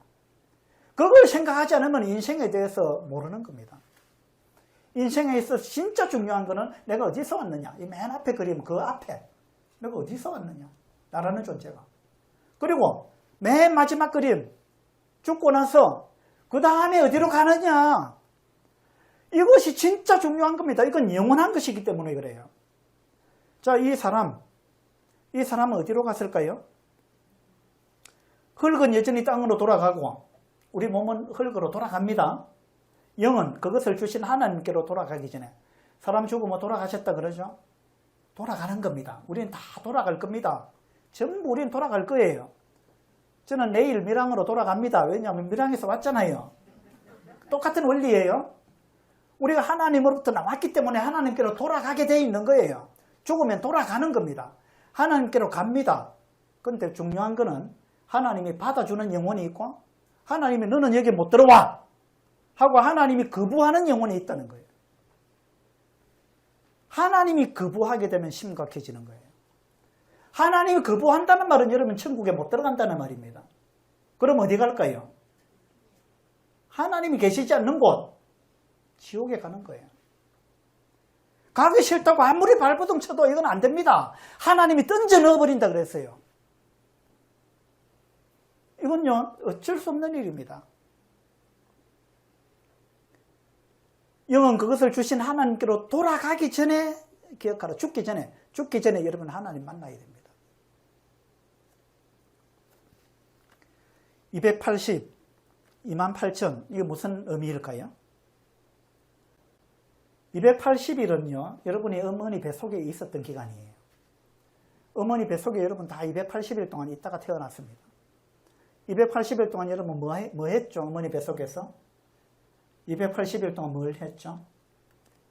그걸 생각하지 않으면 인생에 대해서 모르는 겁니다. 인생에 있어서 진짜 중요한 거는 내가 어디서 왔느냐, 이 맨 앞에 그림 그 앞에 내가 어디서 왔느냐, 나라는 존재가. 그리고 맨 마지막 그림 죽고 나서 그 다음에 어디로 가느냐, 이것이 진짜 중요한 겁니다. 이건 영원한 것이기 때문에 그래요. 자, 이 사람은 어디로 갔을까요? 흙은 여전히 땅으로 돌아가고 우리 몸은 흙으로 돌아갑니다. 영은 그것을 주신 하나님께로 돌아가기 전에, 사람 죽으면 돌아가셨다 그러죠? 돌아가는 겁니다. 우리는 다 돌아갈 겁니다. 전부 우리는 돌아갈 거예요. 저는 내일 밀양으로 돌아갑니다. 왜냐하면 밀양에서 왔잖아요. 똑같은 원리예요. 우리가 하나님으로부터 나왔기 때문에 하나님께로 돌아가게 돼 있는 거예요. 죽으면 돌아가는 겁니다. 하나님께로 갑니다. 그런데 중요한 거는 하나님이 받아주는 영혼이 있고, 하나님이 너는 여기 못 들어와 하고 하나님이 거부하는 영혼이 있다는 거예요. 하나님이 거부하게 되면 심각해지는 거예요. 하나님이 거부한다는 말은 여러분 천국에 못 들어간다는 말입니다. 그럼 어디 갈까요? 하나님이 계시지 않는 곳, 지옥에 가는 거예요. 가기 싫다고 아무리 발버둥 쳐도 이건 안 됩니다. 하나님이 던져 넣어버린다 그랬어요. 이건요, 어쩔 수 없는 일입니다. 영은 그것을 주신 하나님께로 돌아가기 전에 기억하라. 죽기 전에 여러분 하나님 만나야 됩니다. 280, 28,000, 이게 무슨 의미일까요? 280일은요, 여러분이 어머니 뱃속에 있었던 기간이에요. 어머니 뱃속에 여러분 다 280일 동안 있다가 태어났습니다. 280일 동안 여러분 뭐 했죠? 어머니 뱃속에서? 280일 동안 뭘 했죠?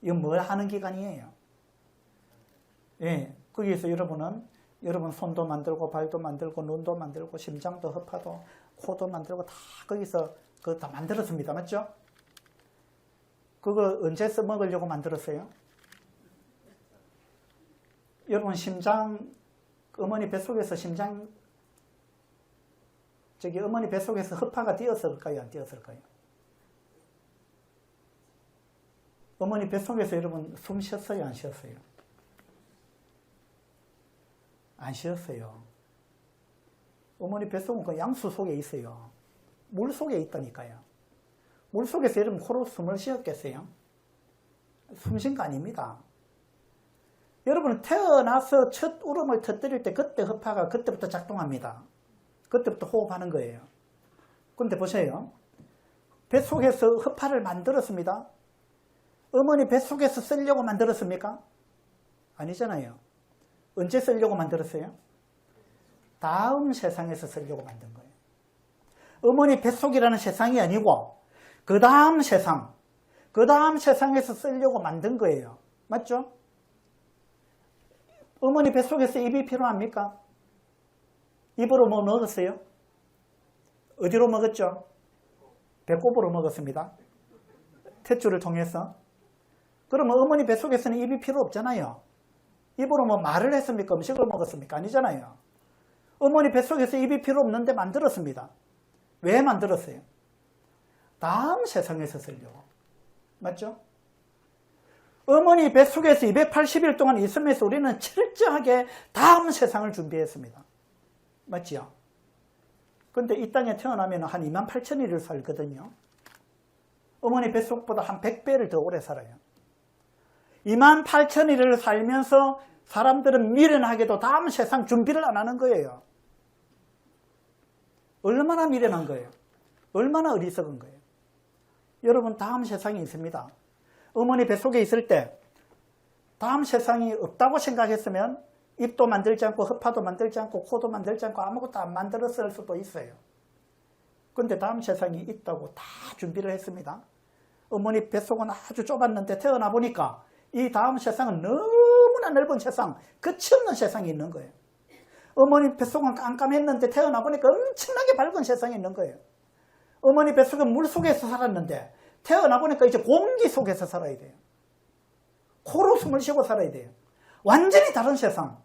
이건 뭘 하는 기간이에요? 예, 거기에서 여러분 손도 만들고 발도 만들고 눈도 만들고 심장도 허파도 코도 만들고 다 거기서 그거 다 만들었습니다. 맞죠? 그거 언제 써먹으려고 만들었어요? 여러분 어머니 뱃속에서 어머니 뱃속에서 허파가 뛰었을까요? 안 뛰었을까요? 어머니 뱃속에서 여러분 숨 쉬었어요? 안 쉬었어요? 안 쉬었어요. 어머니 뱃속은 그 양수 속에 있어요. 물 속에 있다니까요. 물 속에서 여러분 코로 숨을 쉬었겠어요? 숨 쉰 거 아닙니다. 여러분 태어나서 첫 울음을 터뜨릴 때 그때 허파가 그때부터 작동합니다. 그때부터 호흡하는 거예요. 그런데 보세요. 뱃속에서 허파를 만들었습니다. 어머니 뱃속에서 쓰려고 만들었습니까? 아니잖아요. 언제 쓰려고 만들었어요? 다음 세상에서 쓰려고 만든 거예요. 어머니 뱃속이라는 세상이 아니고 그 다음 세상에서 쓰려고 만든 거예요. 맞죠? 어머니 뱃속에서 입이 필요합니까? 입으로 뭐 먹었어요? 어디로 먹었죠? 배꼽으로 먹었습니다. 탯줄을 통해서. 그러면 어머니 뱃속에서는 입이 필요 없잖아요. 입으로 뭐 말을 했습니까? 음식을 먹었습니까? 아니잖아요. 어머니 뱃속에서 입이 필요 없는데 만들었습니다. 왜 만들었어요? 다음 세상에서 쓰려고. 맞죠? 어머니 뱃속에서 280일 동안 있으면서 우리는 철저하게 다음 세상을 준비했습니다. 맞지요? 근데 이 땅에 태어나면 한 28,000일을 살거든요. 어머니 뱃속보다 한 100배를 더 오래 살아요. 28,000일을 살면서 사람들은 미련하게도 다음 세상 준비를 안 하는 거예요. 얼마나 미련한 거예요? 얼마나 어리석은 거예요? 여러분 다음 세상이 있습니다. 어머니 뱃속에 있을 때 다음 세상이 없다고 생각했으면 입도 만들지 않고 허파도 만들지 않고 코도 만들지 않고 아무것도 안 만들었을 수도 있어요. 그런데 다음 세상이 있다고 다 준비를 했습니다. 어머니 뱃속은 아주 좁았는데 태어나 보니까 이 다음 세상은 너무나 넓은 세상, 끝이 없는 세상이 있는 거예요. 어머니 뱃속은 깜깜했는데 태어나 보니까 엄청나게 밝은 세상이 있는 거예요. 어머니 뱃속은 물 속에서 살았는데 태어나 보니까 이제 공기 속에서 살아야 돼요. 코로 숨을 쉬고 살아야 돼요. 완전히 다른 세상.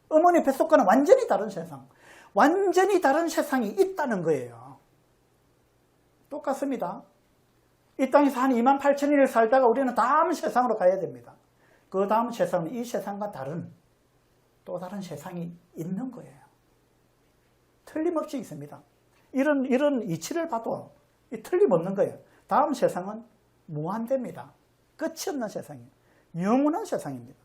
어머니 뱃속과는 완전히 다른 세상. 완전히 다른 세상이 있다는 거예요. 똑같습니다. 이 땅에서 한 28,000일 살다가 우리는 다음 세상으로 가야 됩니다. 그 다음 세상은 이 세상과 다른 또 다른 세상이 있는 거예요. 틀림없이 있습니다. 이런 이치를 봐도 틀림없는 거예요. 다음 세상은 무한대입니다. 끝이 없는 세상이에요. 영원한 세상입니다.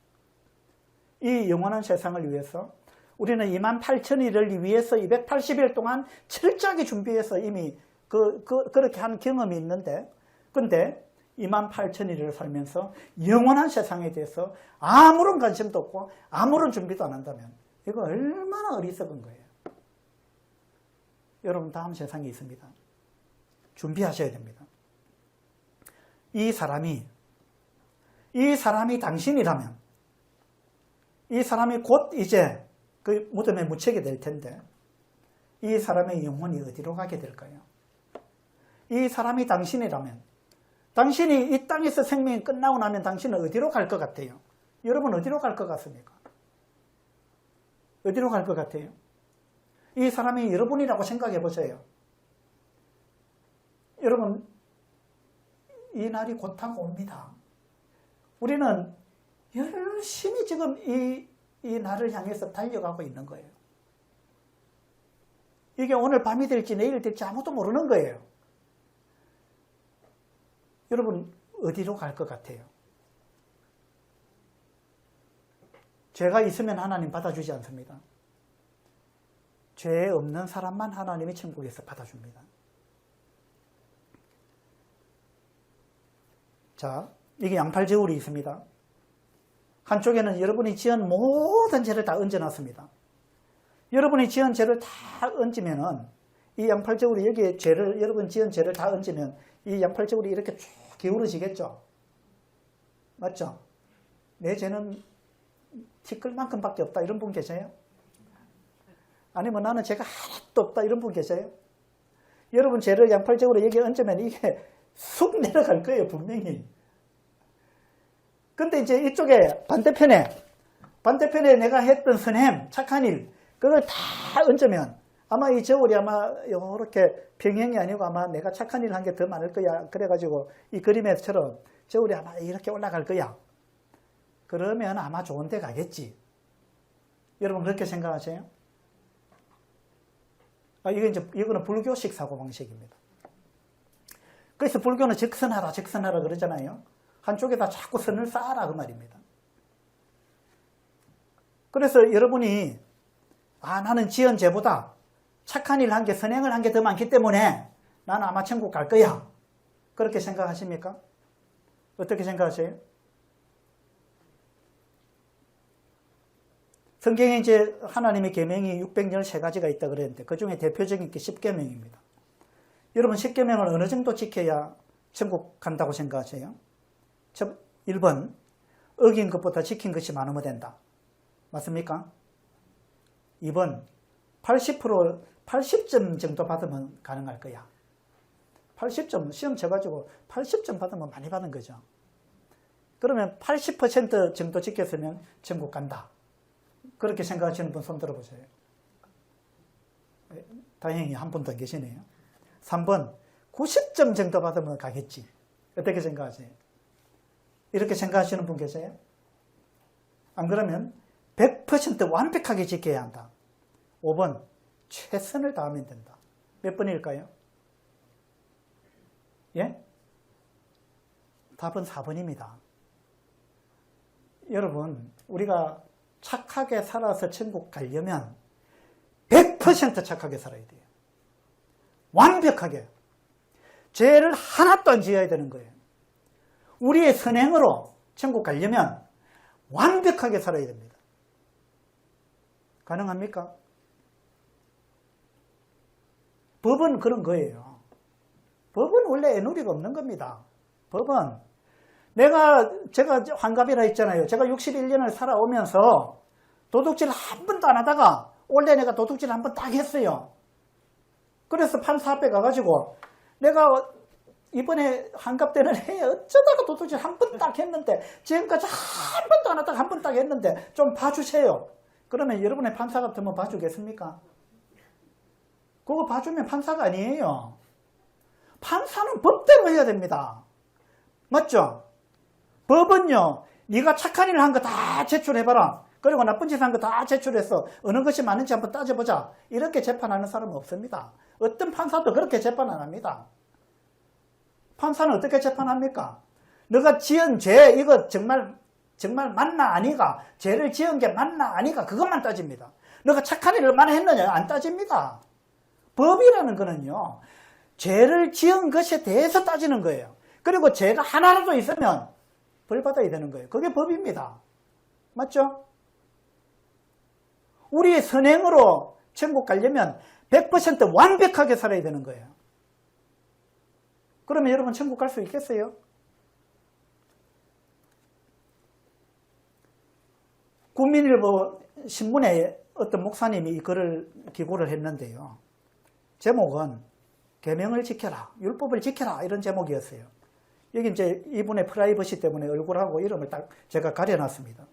이 영원한 세상을 위해서 우리는 28,000일을 위해서 280일 동안 철저하게 준비해서 이미 그렇게 한 경험이 있는데, 근데 28,000일을 살면서 영원한 세상에 대해서 아무런 관심도 없고 아무런 준비도 안 한다면 이거 얼마나 어리석은 거예요. 여러분, 다음 세상이 있습니다. 준비하셔야 됩니다. 이 사람이 당신이라면 이 사람이 곧 이제 그 무덤에 묻히게 될 텐데 이 사람의 영혼이 어디로 가게 될까요? 이 사람이 당신이라면, 당신이 이 땅에서 생명이 끝나고 나면 당신은 어디로 갈 것 같아요? 여러분, 어디로 갈 것 같습니까? 어디로 갈 것 같아요? 이 사람이 여러분이라고 생각해 보세요. 여러분, 이 날이 곧 다가옵니다. 우리는 열심히 지금 이 날을 향해서 달려가고 있는 거예요. 이게 오늘 밤이 될지 내일 될지 아무도 모르는 거예요. 여러분, 어디로 갈 것 같아요? 죄가 있으면 하나님 받아주지 않습니다. 죄 없는 사람만 하나님이 천국에서 받아줍니다. 자, 이게 양팔저울이 있습니다. 한쪽에는 여러분이 지은 모든 죄를 다 얹어놨습니다. 여러분이 지은 죄를 다 얹으면은 이 양팔저울이 여기에 여러분 지은 죄를 다 얹으면 이 양팔저울이 이렇게 쭉 기울어지겠죠? 맞죠? 내 죄는 티끌만큼밖에 없다 이런 분 계세요? 아니면 나는 죄가 하나도 없다 이런 분 계세요? 여러분 죄를 양팔저울에 여기 얹으면 이게 쑥 내려갈 거예요, 분명히. 근데 이제 이쪽에 반대편에 내가 했던 선행, 착한 일, 그걸 다 얹으면 아마 이 저울이 아마 이렇게 평행이 아니고 아마 내가 착한 일 한 게 더 많을 거야. 그래가지고 이 그림에처럼 저울이 아마 이렇게 올라갈 거야. 그러면 아마 좋은 데 가겠지. 여러분 그렇게 생각하세요? 이거는 불교식 사고방식입니다. 그래서 불교는 적선하라 그러잖아요. 한쪽에다 자꾸 선을 쌓아라 그 말입니다. 그래서 여러분이 나는 지은 죄보다 착한 일 한 게, 선행을 한 게 더 많기 때문에 나는 아마 천국 갈 거야. 그렇게 생각하십니까? 어떻게 생각하세요? 성경에 이제 하나님의 계명이 613가지가 있다 그랬는데 그 중에 대표적인 게 10계명입니다. 여러분 10계명을 어느 정도 지켜야 천국 간다고 생각하세요? 1번, 어긴 것보다 지킨 것이 많으면 된다. 맞습니까? 2번, 80점 정도 받으면 가능할 거야. 80점, 시험 쳐가지고 80점 받으면 많이 받은 거죠. 그러면 80% 정도 지켰으면 천국 간다. 그렇게 생각하시는 분 손 들어보세요. 다행히 한 분 더 계시네요. 3번, 90점 정도 받으면 가겠지. 어떻게 생각하세요? 이렇게 생각하시는 분 계세요? 안 그러면 100% 완벽하게 지켜야 한다. 5번, 최선을 다하면 된다. 몇 번일까요? 예? 답은 4번입니다. 여러분, 우리가 착하게 살아서 천국 가려면 100% 착하게 살아야 돼요. 완벽하게. 죄를 하나도 안 지어야 되는 거예요. 우리의 선행으로 천국 가려면 완벽하게 살아야 됩니다. 가능합니까? 법은 그런 거예요. 법은 원래 애누리가 없는 겁니다. 법은 제가 환갑이라 했잖아요. 제가 61년을 살아오면서 도둑질 한 번도 안 하다가 원래 내가 도둑질 한 번 딱 했어요. 그래서 판사 앞에 가가지고 내가 이번에 환갑 때는 해 어쩌다가 도둑질 한 번 딱 했는데 지금까지 한 번도 안 하다가 한 번 딱 했는데 좀 봐주세요. 그러면 여러분의 판사 같으면 봐주겠습니까? 그거 봐주면 판사가 아니에요. 판사는 법대로 해야 됩니다. 맞죠? 법은요, 네가 착한 일을 한 거 다 제출해봐라. 그리고 나쁜 짓 한 거 다 제출해서 어느 것이 맞는지 한번 따져보자. 이렇게 재판하는 사람은 없습니다. 어떤 판사도 그렇게 재판 안 합니다. 판사는 어떻게 재판합니까? 너가 지은 죄, 이거 정말 맞나 아니가, 죄를 지은 게 맞나 아니가, 그것만 따집니다. 너가 착한 일을 많이 했느냐, 안 따집니다. 법이라는 거는요, 죄를 지은 것에 대해서 따지는 거예요. 그리고 죄가 하나라도 있으면 벌 받아야 되는 거예요. 그게 법입니다. 맞죠? 우리의 선행으로 천국 가려면 100% 완벽하게 살아야 되는 거예요. 그러면 여러분 천국 갈 수 있겠어요? 국민일보 신문에 어떤 목사님이 이 글을 기고를 했는데요. 제목은 계명을 지켜라, 율법을 지켜라, 이런 제목이었어요. 여기 이제 이분의 프라이버시 때문에 얼굴하고 이름을 딱 제가 가려놨습니다.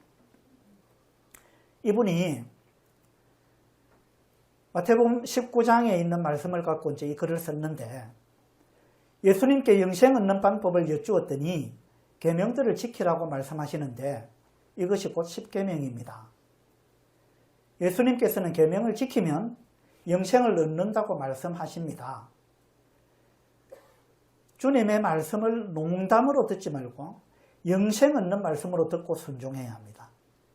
이분이 마태복음 19장에 있는 말씀을 갖고 이제 이 글을 썼는데, 예수님께 영생 얻는 방법을 여쭈었더니 계명들을 지키라고 말씀하시는데 이것이 곧 10계명입니다. 예수님께서는 계명을 지키면 영생을 얻는다고 말씀하십니다. 주님의 말씀을 농담으로 듣지 말고 영생 얻는 말씀으로 듣고 순종해야 합니다.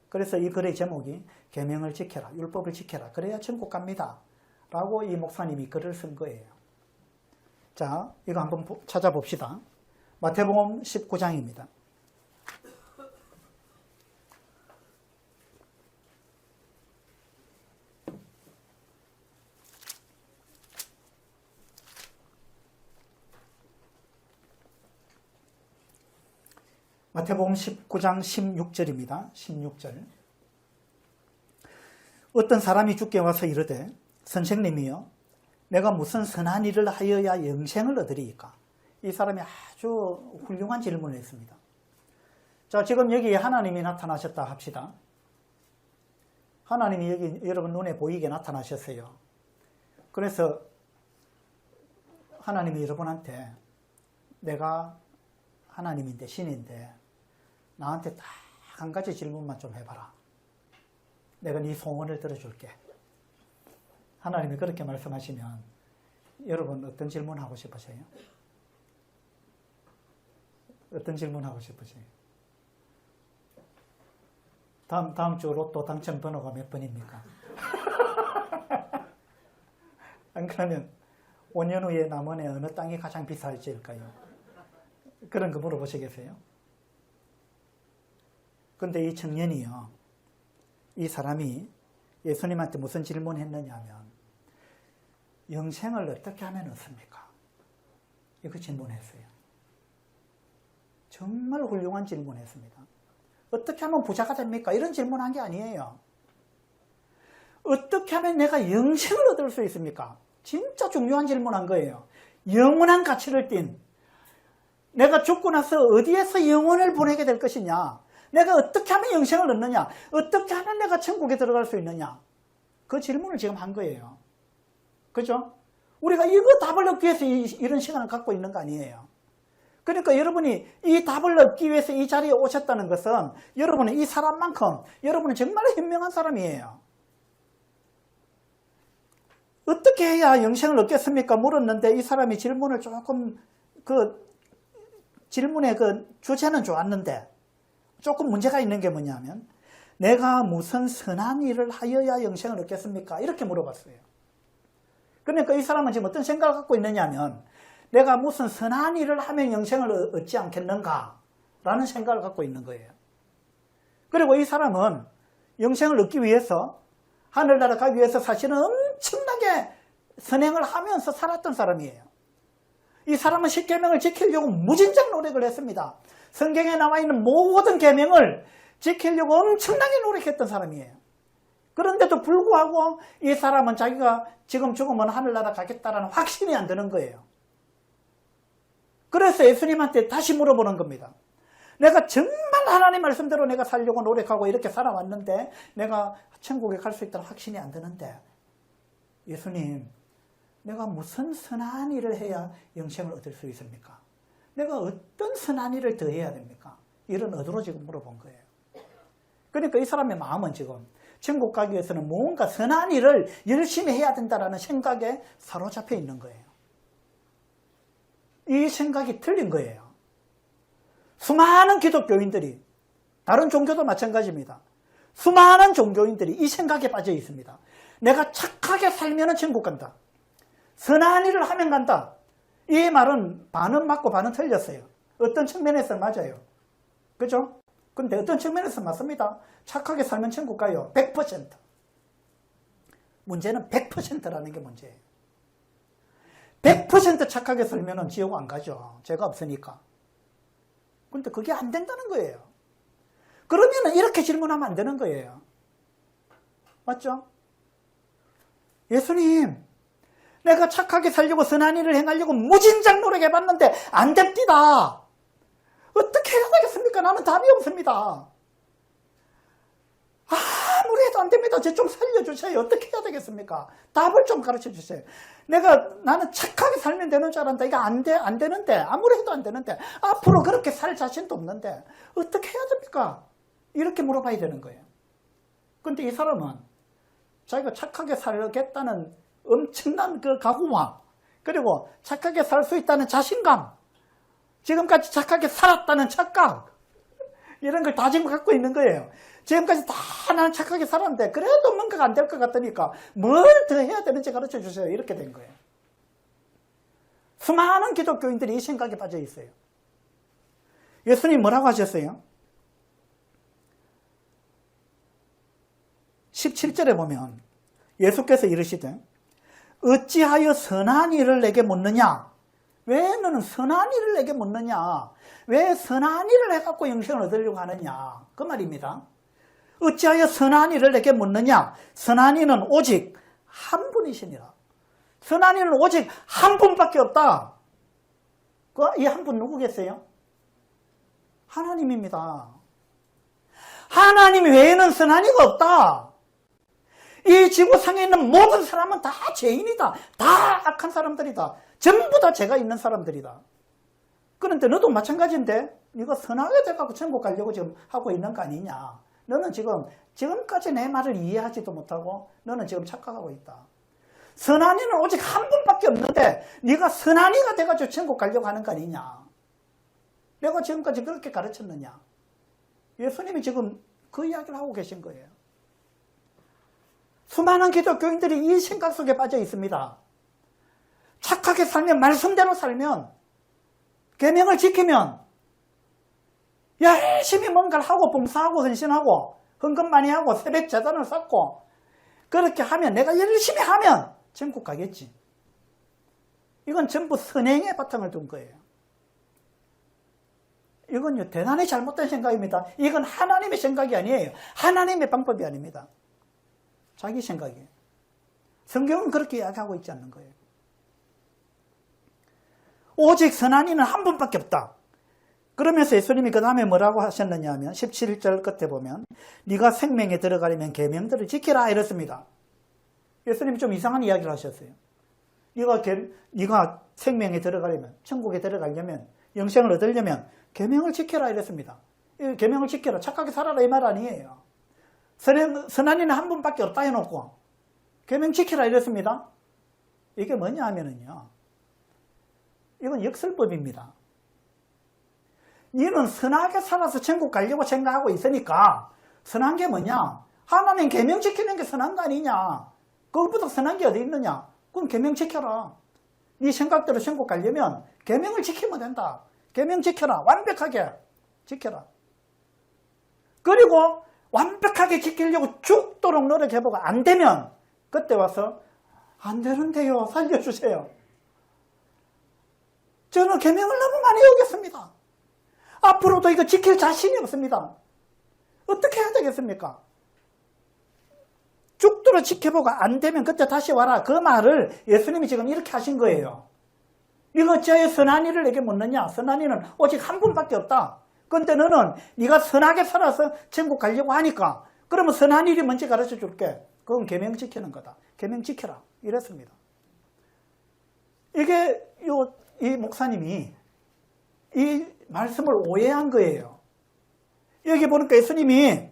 그래서 이 글의 제목이 계명을 지켜라, 율법을 지켜라, 그래야 천국 갑니다 라고 이 목사님이 글을 쓴 거예요. 자, 이거 한번 찾아봅시다. 마태복음 19장입니다. 마태복음 19장 16절입니다. 16절. 어떤 사람이 주께 와서 이르되 선생님이여 내가 무슨 선한 일을 하여야 영생을 얻으리이까? 이 사람이 아주 훌륭한 질문을 했습니다. 자, 지금 여기 하나님이 나타나셨다 합시다. 하나님이 여기 여러분 눈에 보이게 나타나셨어요. 그래서 하나님이 여러분한테 내가 하나님인데 신인데 나한테 딱 한 가지 질문만 좀 해봐라. 내가 네 소원을 들어줄게. 하나님이 그렇게 말씀하시면 여러분 어떤 질문 하고 싶으세요? 어떤 질문 하고 싶으세요? 다음 주 로또 당첨 번호가 몇 번입니까? 안 그러면 5년 후에 남원에 어느 땅이 가장 비쌀지일까요? 그런 거 물어보시겠어요? 근데 이 청년이요, 이 사람이 예수님한테 무슨 질문을 했느냐 하면 영생을 어떻게 하면 얻습니까? 이거 질문했어요. 정말 훌륭한 질문했습니다. 어떻게 하면 부자가 됩니까? 이런 질문한 게 아니에요. 어떻게 하면 내가 영생을 얻을 수 있습니까? 진짜 중요한 질문한 거예요. 영원한 가치를 띤, 내가 죽고 나서 어디에서 영혼을 보내게 될 것이냐, 내가 어떻게 하면 영생을 얻느냐, 어떻게 하면 내가 천국에 들어갈 수 있느냐, 그 질문을 지금 한 거예요. 그죠? 우리가 이거 답을 얻기 위해서 이런 시간을 갖고 있는 거 아니에요. 그러니까 여러분이 이 답을 얻기 위해서 이 자리에 오셨다는 것은 여러분은 이 사람만큼 여러분은 정말 현명한 사람이에요. 어떻게 해야 영생을 얻겠습니까? 물었는데 이 사람이 질문을 조금 질문의 주제는 좋았는데 조금 문제가 있는 게 뭐냐면 내가 무슨 선한 일을 하여야 영생을 얻겠습니까? 이렇게 물어봤어요. 그러니까 이 사람은 지금 어떤 생각을 갖고 있느냐면 내가 무슨 선한 일을 하면 영생을 얻지 않겠는가 라는 생각을 갖고 있는 거예요. 그리고 이 사람은 영생을 얻기 위해서, 하늘나라 가기 위해서 사실은 엄청나게 선행을 하면서 살았던 사람이에요. 이 사람은 10계명을 지키려고 무진장 노력을 했습니다. 성경에 나와 있는 모든 계명을 지키려고 엄청나게 노력했던 사람이에요. 그런데도 불구하고 이 사람은 자기가 지금 죽으면 하늘나라 가겠다라는 확신이 안 드는 거예요. 그래서 예수님한테 다시 물어보는 겁니다. 내가 정말 하나님 말씀대로 내가 살려고 노력하고 이렇게 살아왔는데 내가 천국에 갈 수 있다는 확신이 안 드는데 예수님, 내가 무슨 선한 일을 해야 영생을 얻을 수 있습니까? 내가 어떤 선한 일을 더 해야 됩니까? 이런 의도로 지금 물어본 거예요. 그러니까 이 사람의 마음은 지금 천국 가기 위해서는 뭔가 선한 일을 열심히 해야 된다는 생각에 사로잡혀 있는 거예요. 이 생각이 틀린 거예요. 수많은 기독교인들이, 다른 종교도 마찬가지입니다. 수많은 종교인들이 이 생각에 빠져 있습니다. 내가 착하게 살면 천국 간다. 선한 일을 하면 간다. 이 말은 반은 맞고 반은 틀렸어요. 어떤 측면에서 맞아요. 그죠? 근데 어떤 측면에서 맞습니다. 착하게 살면 천국 가요. 100%. 문제는 100%라는 게 문제예요. 100% 착하게 살면 지옥 안 가죠. 죄가 없으니까. 근데 그게 안 된다는 거예요. 그러면 이렇게 질문하면 안 되는 거예요. 맞죠? 예수님, 내가 착하게 살려고 선한 일을 행하려고 무진장 노력해봤는데 안 됩니다. 어떻게 해야 되겠습니까? 나는 답이 없습니다. 아무리 해도 안 됩니다. 저 좀 살려주세요. 어떻게 해야 되겠습니까? 답을 좀 가르쳐 주세요. 나는 착하게 살면 되는 줄 알았는데 이거 안 되는데, 아무리 해도 안 되는데, 앞으로 그렇게 살 자신도 없는데 어떻게 해야 됩니까? 이렇게 물어봐야 되는 거예요. 근데 이 사람은 자기가 착하게 살겠다는 엄청난 그 각오와, 그리고 착하게 살 수 있다는 자신감, 지금까지 착하게 살았다는 착각, 이런 걸 다 지금 갖고 있는 거예요. 지금까지 다 나는 착하게 살았는데 그래도 뭔가가 안 될 것 같으니까 뭘 더 해야 되는지 가르쳐 주세요. 이렇게 된 거예요. 수많은 기독교인들이 이 생각에 빠져 있어요. 예수님 뭐라고 하셨어요? 17절에 보면 예수께서 이르시되 어찌하여 선한 일을 내게 묻느냐? 왜 너는 선한 일을 내게 묻느냐? 왜 선한 일을 해갖고 영생을 얻으려고 하느냐? 그 말입니다. 어찌하여 선한 일을 내게 묻느냐? 선한 이는 오직 한 분이시니라. 선한 이는 오직 한 분밖에 없다. 이 한 분 누구겠어요? 하나님입니다. 하나님 외에는 선한 이가 없다. 이 지구상에 있는 모든 사람은 다 죄인이다. 다 악한 사람들이다. 전부 다 죄가 있는 사람들이다. 그런데 너도 마찬가지인데 네가 선하게 돼갖고 천국 가려고 지금 하고 있는 거 아니냐. 너는 지금까지 내 말을 이해하지도 못하고 너는 지금 착각하고 있다. 선한 이는 오직 한 분밖에 없는데 네가 선한 이가 돼가지고 천국 가려고 하는 거 아니냐. 내가 지금까지 그렇게 가르쳤느냐. 예수님이 지금 그 이야기를 하고 계신 거예요. 수많은 기독교인들이 이 생각 속에 빠져 있습니다. 착하게 살면, 말씀대로 살면, 계명을 지키면, 열심히 뭔가를 하고 봉사하고 헌신하고 헌금 많이 하고 새벽 제단을 쌓고 그렇게 하면, 내가 열심히 하면 천국 가겠지. 이건 전부 선행의 바탕을 둔 거예요. 이건 대단히 잘못된 생각입니다. 이건 하나님의 생각이 아니에요. 하나님의 방법이 아닙니다. 자기 생각이에요. 성경은 그렇게 이야기하고 있지 않는 거예요. 오직 선한 이는 한 분밖에 없다. 그러면서 예수님이 그 다음에 뭐라고 하셨느냐 하면 17절 끝에 보면 네가 생명에 들어가려면 계명들을 지키라 이랬습니다. 예수님이 좀 이상한 이야기를 하셨어요. 네가 생명에 들어가려면, 천국에 들어가려면, 영생을 얻으려면 계명을 지켜라 이랬습니다. 계명을 지켜라, 착하게 살아라 이 말 아니에요. 선한 이는 한 분밖에 없다 해놓고 계명 지키라 이랬습니다. 이게 뭐냐 하면은요, 이건 역설법입니다. 너는 선하게 살아서 천국 가려고 생각하고 있으니까 선한 게 뭐냐? 하나님 계명 지키는 게 선한 거 아니냐? 그것보다 선한 게 어디 있느냐? 그럼 계명 지켜라. 네 생각대로 천국 가려면 계명을 지키면 된다. 계명 지켜라. 완벽하게 지켜라. 그리고 완벽하게 지키려고 죽도록 노력해보고 안 되면 그때 와서 안 되는데요. 살려주세요. 저는 계명을 너무 많이 어겼습니다. 앞으로도 이거 지킬 자신이 없습니다. 어떻게 해야 되겠습니까? 죽도록 지켜보고 안 되면 그때 다시 와라. 그 말을 예수님이 지금 이렇게 하신 거예요. 네가 어찌하여 선한 일을 내게 묻느냐? 선한 이는 오직 한 분밖에 없다. 그런데 너는 네가 선하게 살아서 천국 가려고 하니까 그러면 선한 일이 뭔지 가르쳐 줄게. 그건 계명 지키는 거다. 계명 지켜라. 이랬습니다. 이게 이 목사님이 이 말씀을 오해한 거예요. 여기 보니까 예수님이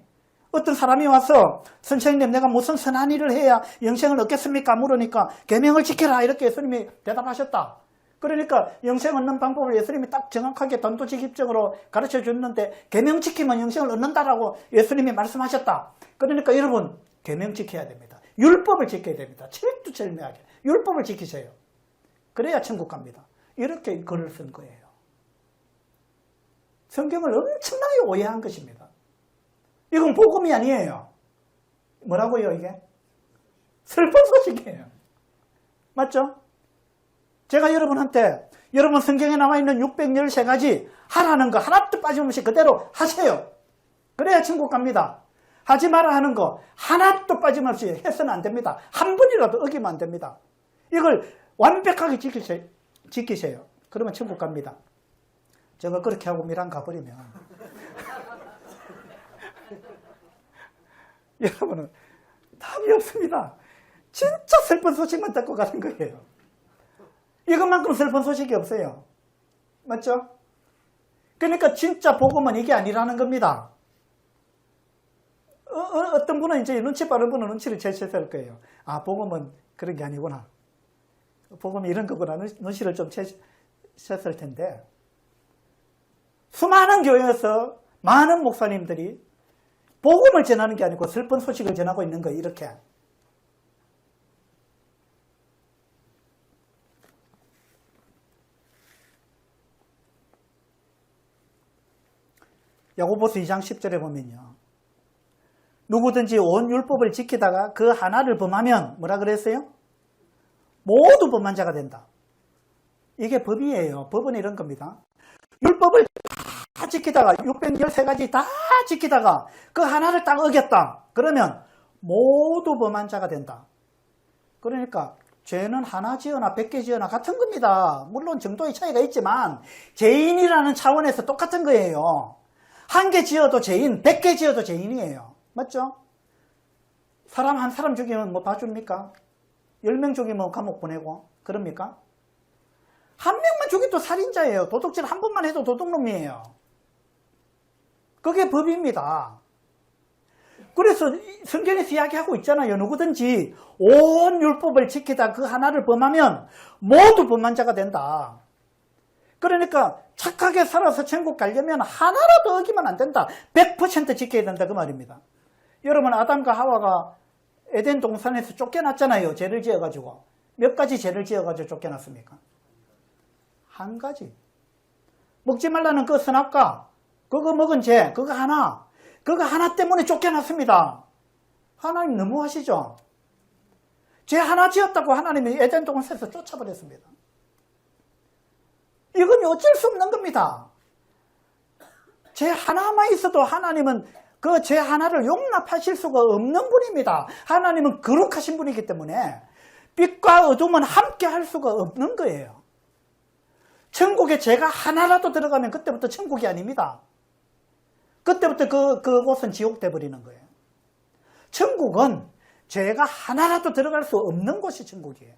어떤 사람이 와서 선생님 내가 무슨 선한 일을 해야 영생을 얻겠습니까? 물으니까 계명을 지켜라 이렇게 예수님이 대답하셨다. 그러니까 영생 얻는 방법을 예수님이 딱 정확하게 단도직입적으로 가르쳐 줬는데 계명 지키면 영생을 얻는다라고 예수님이 말씀하셨다. 그러니까 여러분 계명 지켜야 됩니다. 율법을 지켜야 됩니다. 철두철미하게 율법을 지키세요. 그래야 천국 갑니다. 이렇게 글을 쓴 거예요. 성경을 엄청나게 오해한 것입니다. 이건 복음이 아니에요. 뭐라고요 이게? 슬픈 소식이에요. 맞죠? 제가 여러분한테 여러분 성경에 나와 있는 613가지 하라는 거 하나도 빠짐없이 그대로 하세요. 그래야 천국 갑니다. 하지 마라 하는 거 하나도 빠짐없이 해서는 안 됩니다. 한 번이라도 어기면 안 됩니다. 이걸 완벽하게 지키세요. 그러면 천국 갑니다. 제가 그렇게 하고 미란 가버리면 여러분은 답이 없습니다. 진짜 슬픈 소식만 듣고 가는 거예요. 이것만큼 슬픈 소식이 없어요. 맞죠? 그러니까 진짜 복음은 이게 아니라는 겁니다. 어떤 분은 이제 눈치 빠른 분은 눈치를 채셨을 거예요. 아, 복음은 그런 게 아니구나. 복음이 이런 거구나. 눈치를 좀 채셨을 텐데. 수많은 교회에서 많은 목사님들이 복음을 전하는 게 아니고 슬픈 소식을 전하고 있는 거예요. 이렇게. 야고보서 2장 10절에 보면요. 누구든지 온 율법을 지키다가 그 하나를 범하면 뭐라 그랬어요? 모두 범한 자가 된다. 이게 법이에요. 법은 이런 겁니다. 율법을 다 지키다가 613가지 다 지키다가 그 하나를 딱 어겼다. 그러면 모두 범한 자가 된다. 그러니까 죄는 하나 지어나 100개 지어나 같은 겁니다. 물론 정도의 차이가 있지만 죄인이라는 차원에서 똑같은 거예요. 한 개 지어도 죄인, 100개 지어도 죄인이에요. 맞죠? 사람 한 사람 죽이면 뭐 봐줍니까? 10명 죽이면 감옥 보내고 그럽니까? 한 명만 죽여도 살인자예요. 도둑질 한 번만 해도 도둑놈이에요. 그게 법입니다. 그래서 성경에서 이야기하고 있잖아요. 누구든지 온 율법을 지키다 그 하나를 범하면 모두 범한 자가 된다. 그러니까 착하게 살아서 천국 가려면 하나라도 어기면 안 된다. 100% 지켜야 된다 그 말입니다. 여러분 아담과 하와가 에덴 동산에서 쫓겨났잖아요. 죄를 지어가지고. 몇 가지 죄를 지어가지고 쫓겨났습니까? 한 가지. 먹지 말라는 그 선악과 그거 먹은 죄 그거 하나 때문에 쫓겨났습니다. 하나님 너무하시죠? 죄 하나 지었다고 하나님이 에덴 동산에서 쫓아버렸습니다. 이건 어쩔 수 없는 겁니다. 죄 하나만 있어도 하나님은 그 죄 하나를 용납하실 수가 없는 분입니다. 하나님은 거룩하신 분이기 때문에 빛과 어둠은 함께 할 수가 없는 거예요. 천국에 죄가 하나라도 들어가면 그때부터 천국이 아닙니다. 그때부터 그곳은 지옥 돼버리는 거예요. 천국은 죄가 하나라도 들어갈 수 없는 곳이 천국이에요.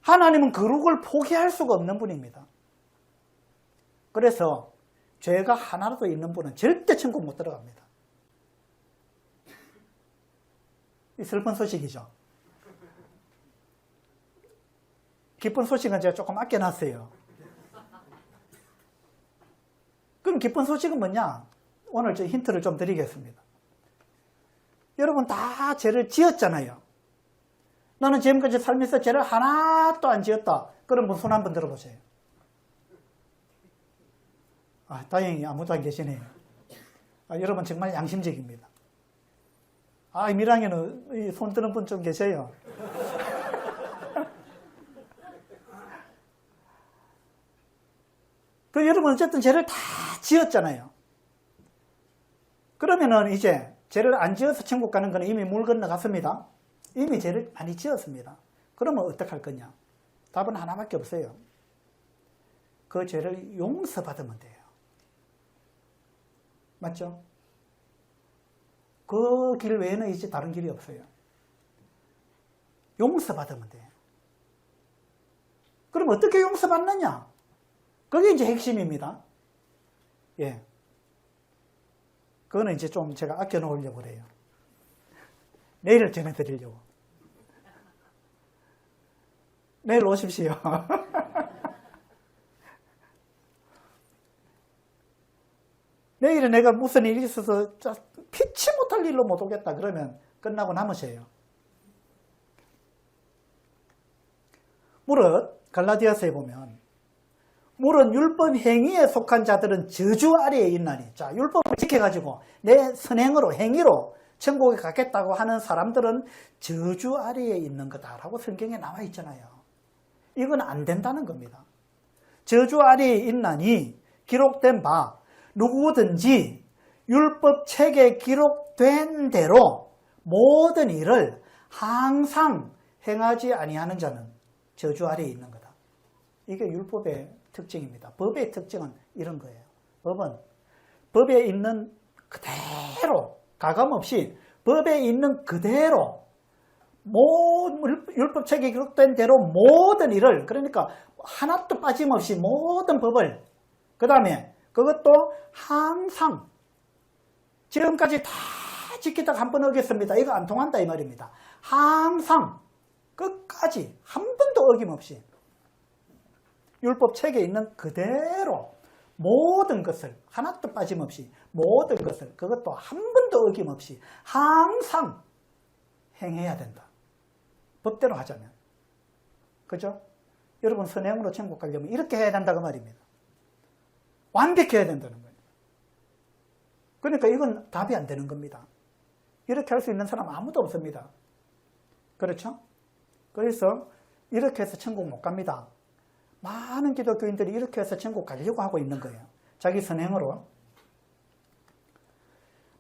하나님은 거룩을 포기할 수가 없는 분입니다. 그래서 죄가 하나라도 있는 분은 절대 천국 못 들어갑니다. 이 슬픈 소식이죠. 기쁜 소식은 제가 조금 아껴놨어요. 그럼 기쁜 소식은 뭐냐? 오늘 저 힌트를 좀 드리겠습니다. 여러분 다 죄를 지었잖아요. 나는 지금까지 살면서 죄를 하나도 안 지었다. 그런 분 손 한번 들어보세요. 아, 다행히 아무도 안 계시네요. 아, 여러분 정말 양심적입니다. 아, 미랑에는 손 드는 분 좀 계세요. 그 여러분 어쨌든 죄를 다 지었잖아요. 그러면은 이제 죄를 안 지어서 천국 가는 거는 이미 물 건너갔습니다. 이미 죄를 많이 지었습니다. 그러면 어떡할 거냐? 답은 하나밖에 없어요. 그 죄를 용서받으면 돼요. 맞죠? 그 길 외에는 이제 다른 길이 없어요. 용서받으면 돼요. 그럼 어떻게 용서받느냐? 그게 이제 핵심입니다. 예. 그거는 이제 좀 제가 아껴 놓으려고 그래요. 내일 전해드리려고. 내일 오십시오. 내일은 내가 무슨 일이 있어서 피치 못할 일로 못 오겠다. 그러면 끝나고 남으세요. 무릇 갈라디아서에 보면 물은 율법 행위에 속한 자들은 저주 아래에 있나니. 자, 율법을 지켜가지고 내 선행으로 행위로 천국에 가겠다고 하는 사람들은 저주 아래에 있는 거다라고 성경에 나와 있잖아요. 이건 안 된다는 겁니다. 저주 아래에 있나니 기록된 바 누구든지 율법 책에 기록된 대로 모든 일을 항상 행하지 아니하는 자는 저주 아래에 있는 거다. 이게 율법의 특징입니다. 법의 특징은 이런 거예요. 법은 법에 있는 그대로 가감없이 법에 있는 그대로 율법책에 기록된 대로 모든 일을, 그러니까 하나도 빠짐없이 모든 법을, 그 다음에 그것도 항상 지금까지 다 지키다가 한 번 어겼습니다. 이거 안 통한다 이 말입니다. 항상 끝까지 한 번도 어김없이 율법책에 있는 그대로 모든 것을 하나도 빠짐없이 모든 것을, 그것도 한 번도 어김없이 항상 행해야 된다. 법대로 하자면. 그죠? 여러분 선행으로 천국 가려면 이렇게 해야 된다고 말입니다. 완벽해야 된다는 거예요. 그러니까 이건 답이 안 되는 겁니다. 이렇게 할 수 있는 사람 아무도 없습니다. 그렇죠? 그래서 이렇게 해서 천국 못 갑니다. 많은 기독교인들이 이렇게 해서 천국 가려고 하고 있는 거예요. 자기 선행으로.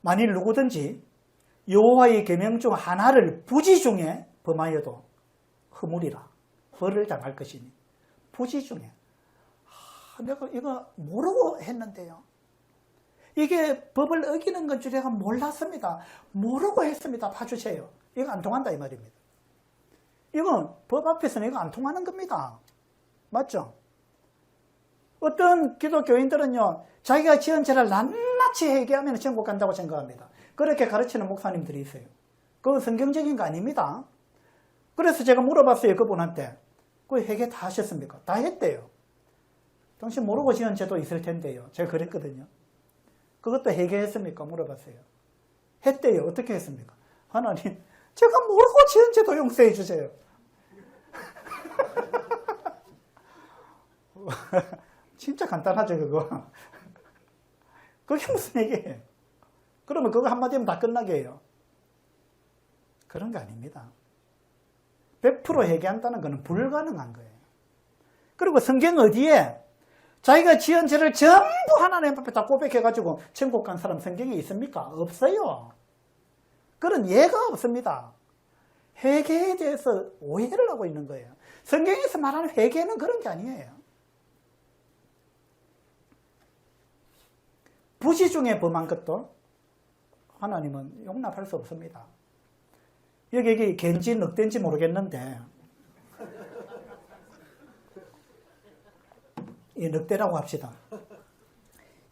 만일 누구든지 여호와의 계명 중 하나를 부지 중에 범하여도 허물이라 벌을 당할 것이니. 부지 중에. 내가 이거 모르고 했는데요. 이게 법을 어기는 건 줄 내가 몰랐습니다. 모르고 했습니다. 봐주세요. 이거 안 통한다 이 말입니다. 이건 법 앞에서는 이거 안 통하는 겁니다. 맞죠? 어떤 기독교인들은요, 자기가 지은 죄를 낱낱이 회개하면 천국 간다고 생각합니다. 그렇게 가르치는 목사님들이 있어요. 그건 성경적인 거 아닙니다. 그래서 제가 물어봤어요, 그분한테. 그 회개 다 하셨습니까? 다 했대요. 당신 모르고 지은 죄도 있을 텐데요. 제가 그랬거든요. 그것도 회개했습니까? 물어봤어요. 했대요. 어떻게 했습니까? 하나님, 제가 모르고 지은 죄도 용서해 주세요. 진짜 간단하죠, 그거. 그게 무슨 얘기예요? 그러면 그거 한마디면 다 끝나게 해요. 그런 거 아닙니다. 100% 회개한다는 것은 불가능한 거예요. 그리고 성경 어디에 자기가 지은 죄를 전부 하나님 앞에 다 고백해가지고 천국 간 사람 성경에 있습니까? 없어요. 그런 예가 없습니다. 회개에 대해서 오해를 하고 있는 거예요. 성경에서 말하는 회개는 그런 게 아니에요. 부지 중에 범한 것도 하나님은 용납할 수 없습니다. 여기 갠지 늑대인지 모르겠는데 이 늑대라고 합시다.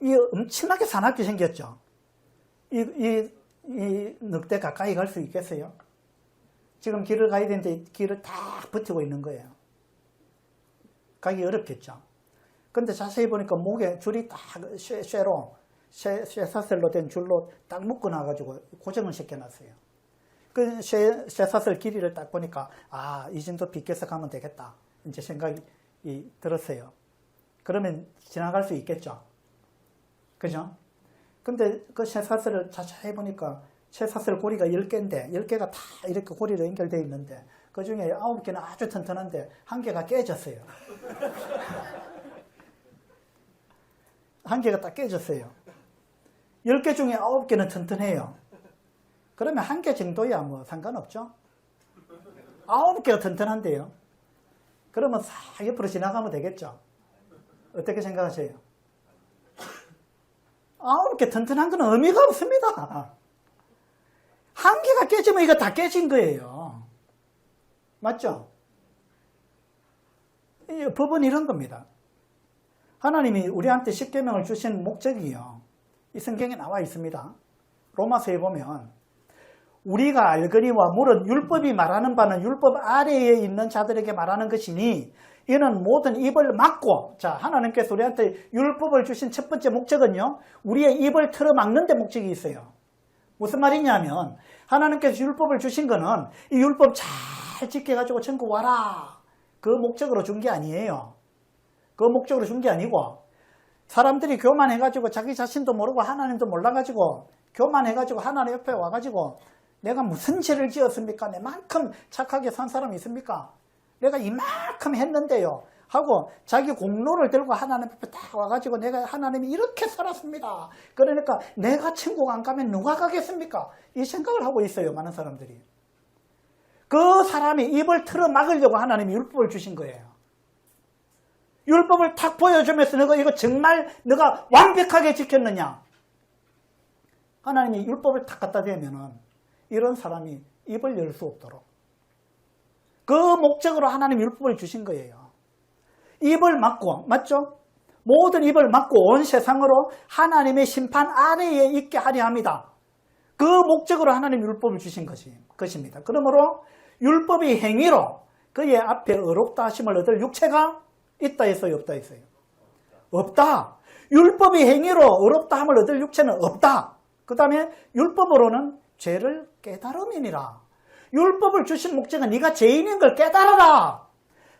이 엄청나게 사납게 생겼죠. 이 늑대 가까이 갈 수 있겠어요? 지금 길을 가야 되는데 길을 딱 버티고 있는 거예요. 가기 어렵겠죠. 근데 자세히 보니까 목에 줄이 딱 쇠사슬로 된 줄로 딱 묶어놔가지고 고정을 시켜놨어요. 그 쇠사슬 길이를 딱 보니까 이 정도 비껴서 가면 되겠다. 이제 생각이 들었어요. 그러면 지나갈 수 있겠죠. 그죠? 근데 그 쇠사슬을 자세히 보니까 쇠사슬 고리가 10개인데 10개가 다 이렇게 고리로 연결되어 있는데 그 중에 9개는 아주 튼튼한데 1개가 깨졌어요. 1개가 딱 깨졌어요. 10개 중에 9개는 튼튼해요. 그러면 1개 정도야 뭐 상관없죠. 9개가 튼튼한데요. 그러면 싹 옆으로 지나가면 되겠죠. 어떻게 생각하세요? 이렇게 튼튼한 건 의미가 없습니다. 한 개가 깨지면 이거 다 깨진 거예요. 맞죠? 법은 이런 겁니다. 하나님이 우리한테 십계명을 주신 목적이요. 이 성경에 나와 있습니다. 로마서에 보면 우리가 알거니와 물은 율법이 말하는 바는 율법 아래에 있는 자들에게 말하는 것이니 이는 모든 입을 막고, 자, 하나님께서 우리한테 율법을 주신 첫 번째 목적은요, 우리의 입을 틀어막는 데 목적이 있어요. 무슨 말이냐면 하나님께서 율법을 주신 거는 이 율법 잘 지켜가지고 천국 와라, 그 목적으로 준 게 아니에요. 그 목적으로 준 게 아니고 사람들이 교만해가지고 자기 자신도 모르고 하나님도 몰라가지고 교만해가지고 하나님 옆에 와가지고 내가 무슨 죄를 지었습니까? 내만큼 착하게 산 사람이 있습니까? 내가 이만큼 했는데요 하고 자기 공로를 들고 하나님 앞에 딱 와가지고 내가 하나님이 이렇게 살았습니다. 그러니까 내가 천국 안 가면 누가 가겠습니까? 이 생각을 하고 있어요. 많은 사람들이. 그 사람이 입을 틀어 막으려고 하나님이 율법을 주신 거예요. 율법을 탁 보여주면서 너가 이거 정말 너가 완벽하게 지켰느냐? 하나님이 율법을 탁 갖다 대면은 이런 사람이 입을 열 수 없도록 그 목적으로 하나님 율법을 주신 거예요. 입을 막고, 맞죠? 모든 입을 막고 온 세상으로 하나님의 심판 아래에 있게 하려 합니다. 그 목적으로 하나님 율법을 주신 것입니다. 그러므로 율법의 행위로 그의 앞에 의롭다 하심을 얻을 육체가 있다 했어요, 없다 했어요? 없다. 율법의 행위로 의롭다 함을 얻을 육체는 없다. 그 다음에 율법으로는 죄를 깨달음이니라. 율법을 주신 목적은 네가 죄인인 걸 깨달아라.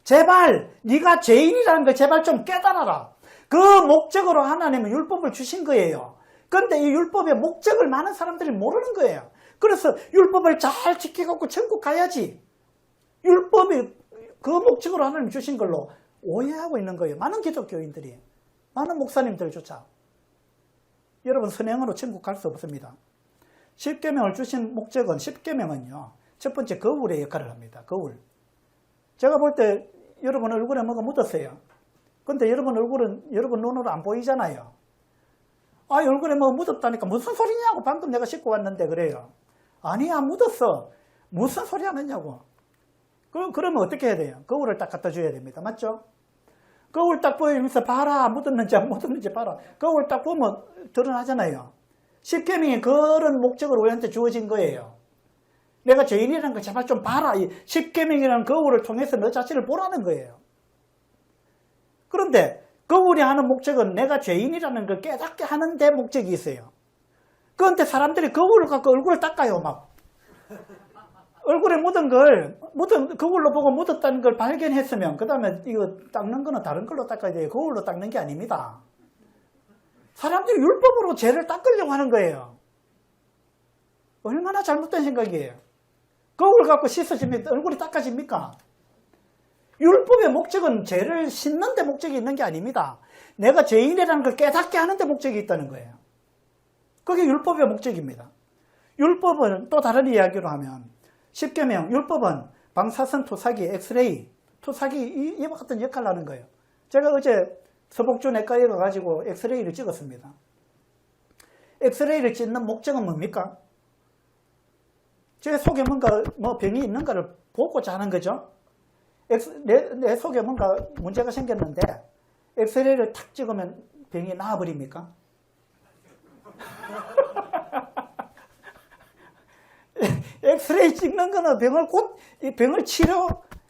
제발 네가 죄인이라는 걸 제발 좀 깨달아라. 그 목적으로 하나님은 율법을 주신 거예요. 그런데 이 율법의 목적을 많은 사람들이 모르는 거예요. 그래서 율법을 잘 지켜갖고 천국 가야지. 율법이 그 목적으로 하나님 주신 걸로 오해하고 있는 거예요. 많은 기독교인들이, 많은 목사님들조차. 여러분, 선행으로 천국 갈 수 없습니다. 십계명을 주신 목적은, 십계명은요, 첫 번째 거울의 역할을 합니다. 거울. 제가 볼 때 여러분 얼굴에 뭐가 묻었어요. 근데 여러분 얼굴은 여러분 눈으로 안 보이잖아요. 얼굴에 뭐 묻었다니까 무슨 소리냐고 방금 내가 씻고 왔는데 그래요. 아니야, 묻었어. 무슨 소리 하느냐고. 그러면 어떻게 해야 돼요? 거울을 딱 갖다 줘야 됩니다. 맞죠? 거울 딱 보이면서 봐라, 묻었는지 안 묻었는지 봐라. 거울 딱 보면 드러나잖아요. 십계명이 그런 목적으로 우리한테 주어진 거예요. 내가 죄인이라는 걸 제발 좀 봐라. 이 십계명이라는 거울을 통해서 너 자신을 보라는 거예요. 그런데 거울이 하는 목적은 내가 죄인이라는 걸 깨닫게 하는 데 목적이 있어요. 그런데 사람들이 거울을 갖고 얼굴을 닦아요, 막. 얼굴에 거울로 보고 묻었다는 걸 발견했으면, 그 다음에 이거 닦는 거는 다른 걸로 닦아야 돼요. 거울로 닦는 게 아닙니다. 사람들이 율법으로 죄를 닦으려고 하는 거예요. 얼마나 잘못된 생각이에요. 거울 갖고 씻어지면 얼굴이 닦아집니까? 율법의 목적은 죄를 씻는 데 목적이 있는 게 아닙니다. 내가 죄인이라는 걸 깨닫게 하는 데 목적이 있다는 거예요. 그게 율법의 목적입니다. 율법은 또 다른 이야기로 하면 십계명, 율법은 방사선 투사기, 엑스레이, 투사기 이와 같은 역할을 하는 거예요. 제가 어제 서복주 내과에 가가지고 엑스레이를 찍었습니다. 엑스레이를 찍는 목적은 뭡니까? 제 속에 뭔가 병이 있는가를 보고자 하는 거죠. 내 속에 뭔가 문제가 생겼는데 엑스레이를 탁 찍으면 병이 나아버립니까? 엑스레이 찍는 거는 병을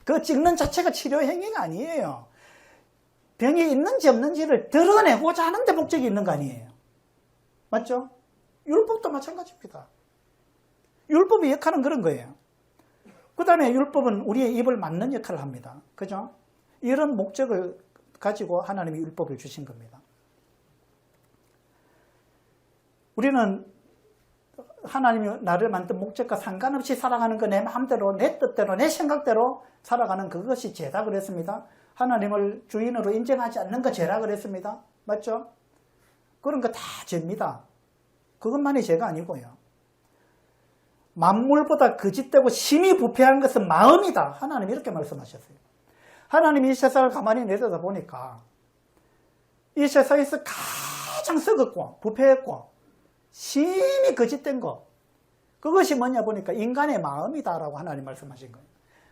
그 찍는 자체가 치료 행위가 아니에요. 병이 있는지 없는지를 드러내고자 하는 데 목적이 있는 거 아니에요. 맞죠? 율법도 마찬가지입니다. 율법의 역할은 그런 거예요. 그 다음에 율법은 우리의 입을 막는 역할을 합니다. 그죠? 이런 목적을 가지고 하나님이 율법을 주신 겁니다. 우리는 하나님이 나를 만든 목적과 상관없이 살아가는 거 내 마음대로, 내 뜻대로, 내 생각대로 살아가는 그것이 죄다 그랬습니다. 하나님을 주인으로 인정하지 않는 거 죄라 그랬습니다. 맞죠? 그런 거 다 죄입니다. 그것만이 죄가 아니고요. 만물보다 거짓되고 심히 부패한 것은 마음이다. 하나님 이렇게 말씀하셨어요. 하나님이 이 세상을 가만히 내려다 보니까 이 세상에서 가장 썩었고 부패했고 심히 거짓된 것, 그것이 뭐냐 보니까 인간의 마음이다라고 하나님 말씀하신 거예요.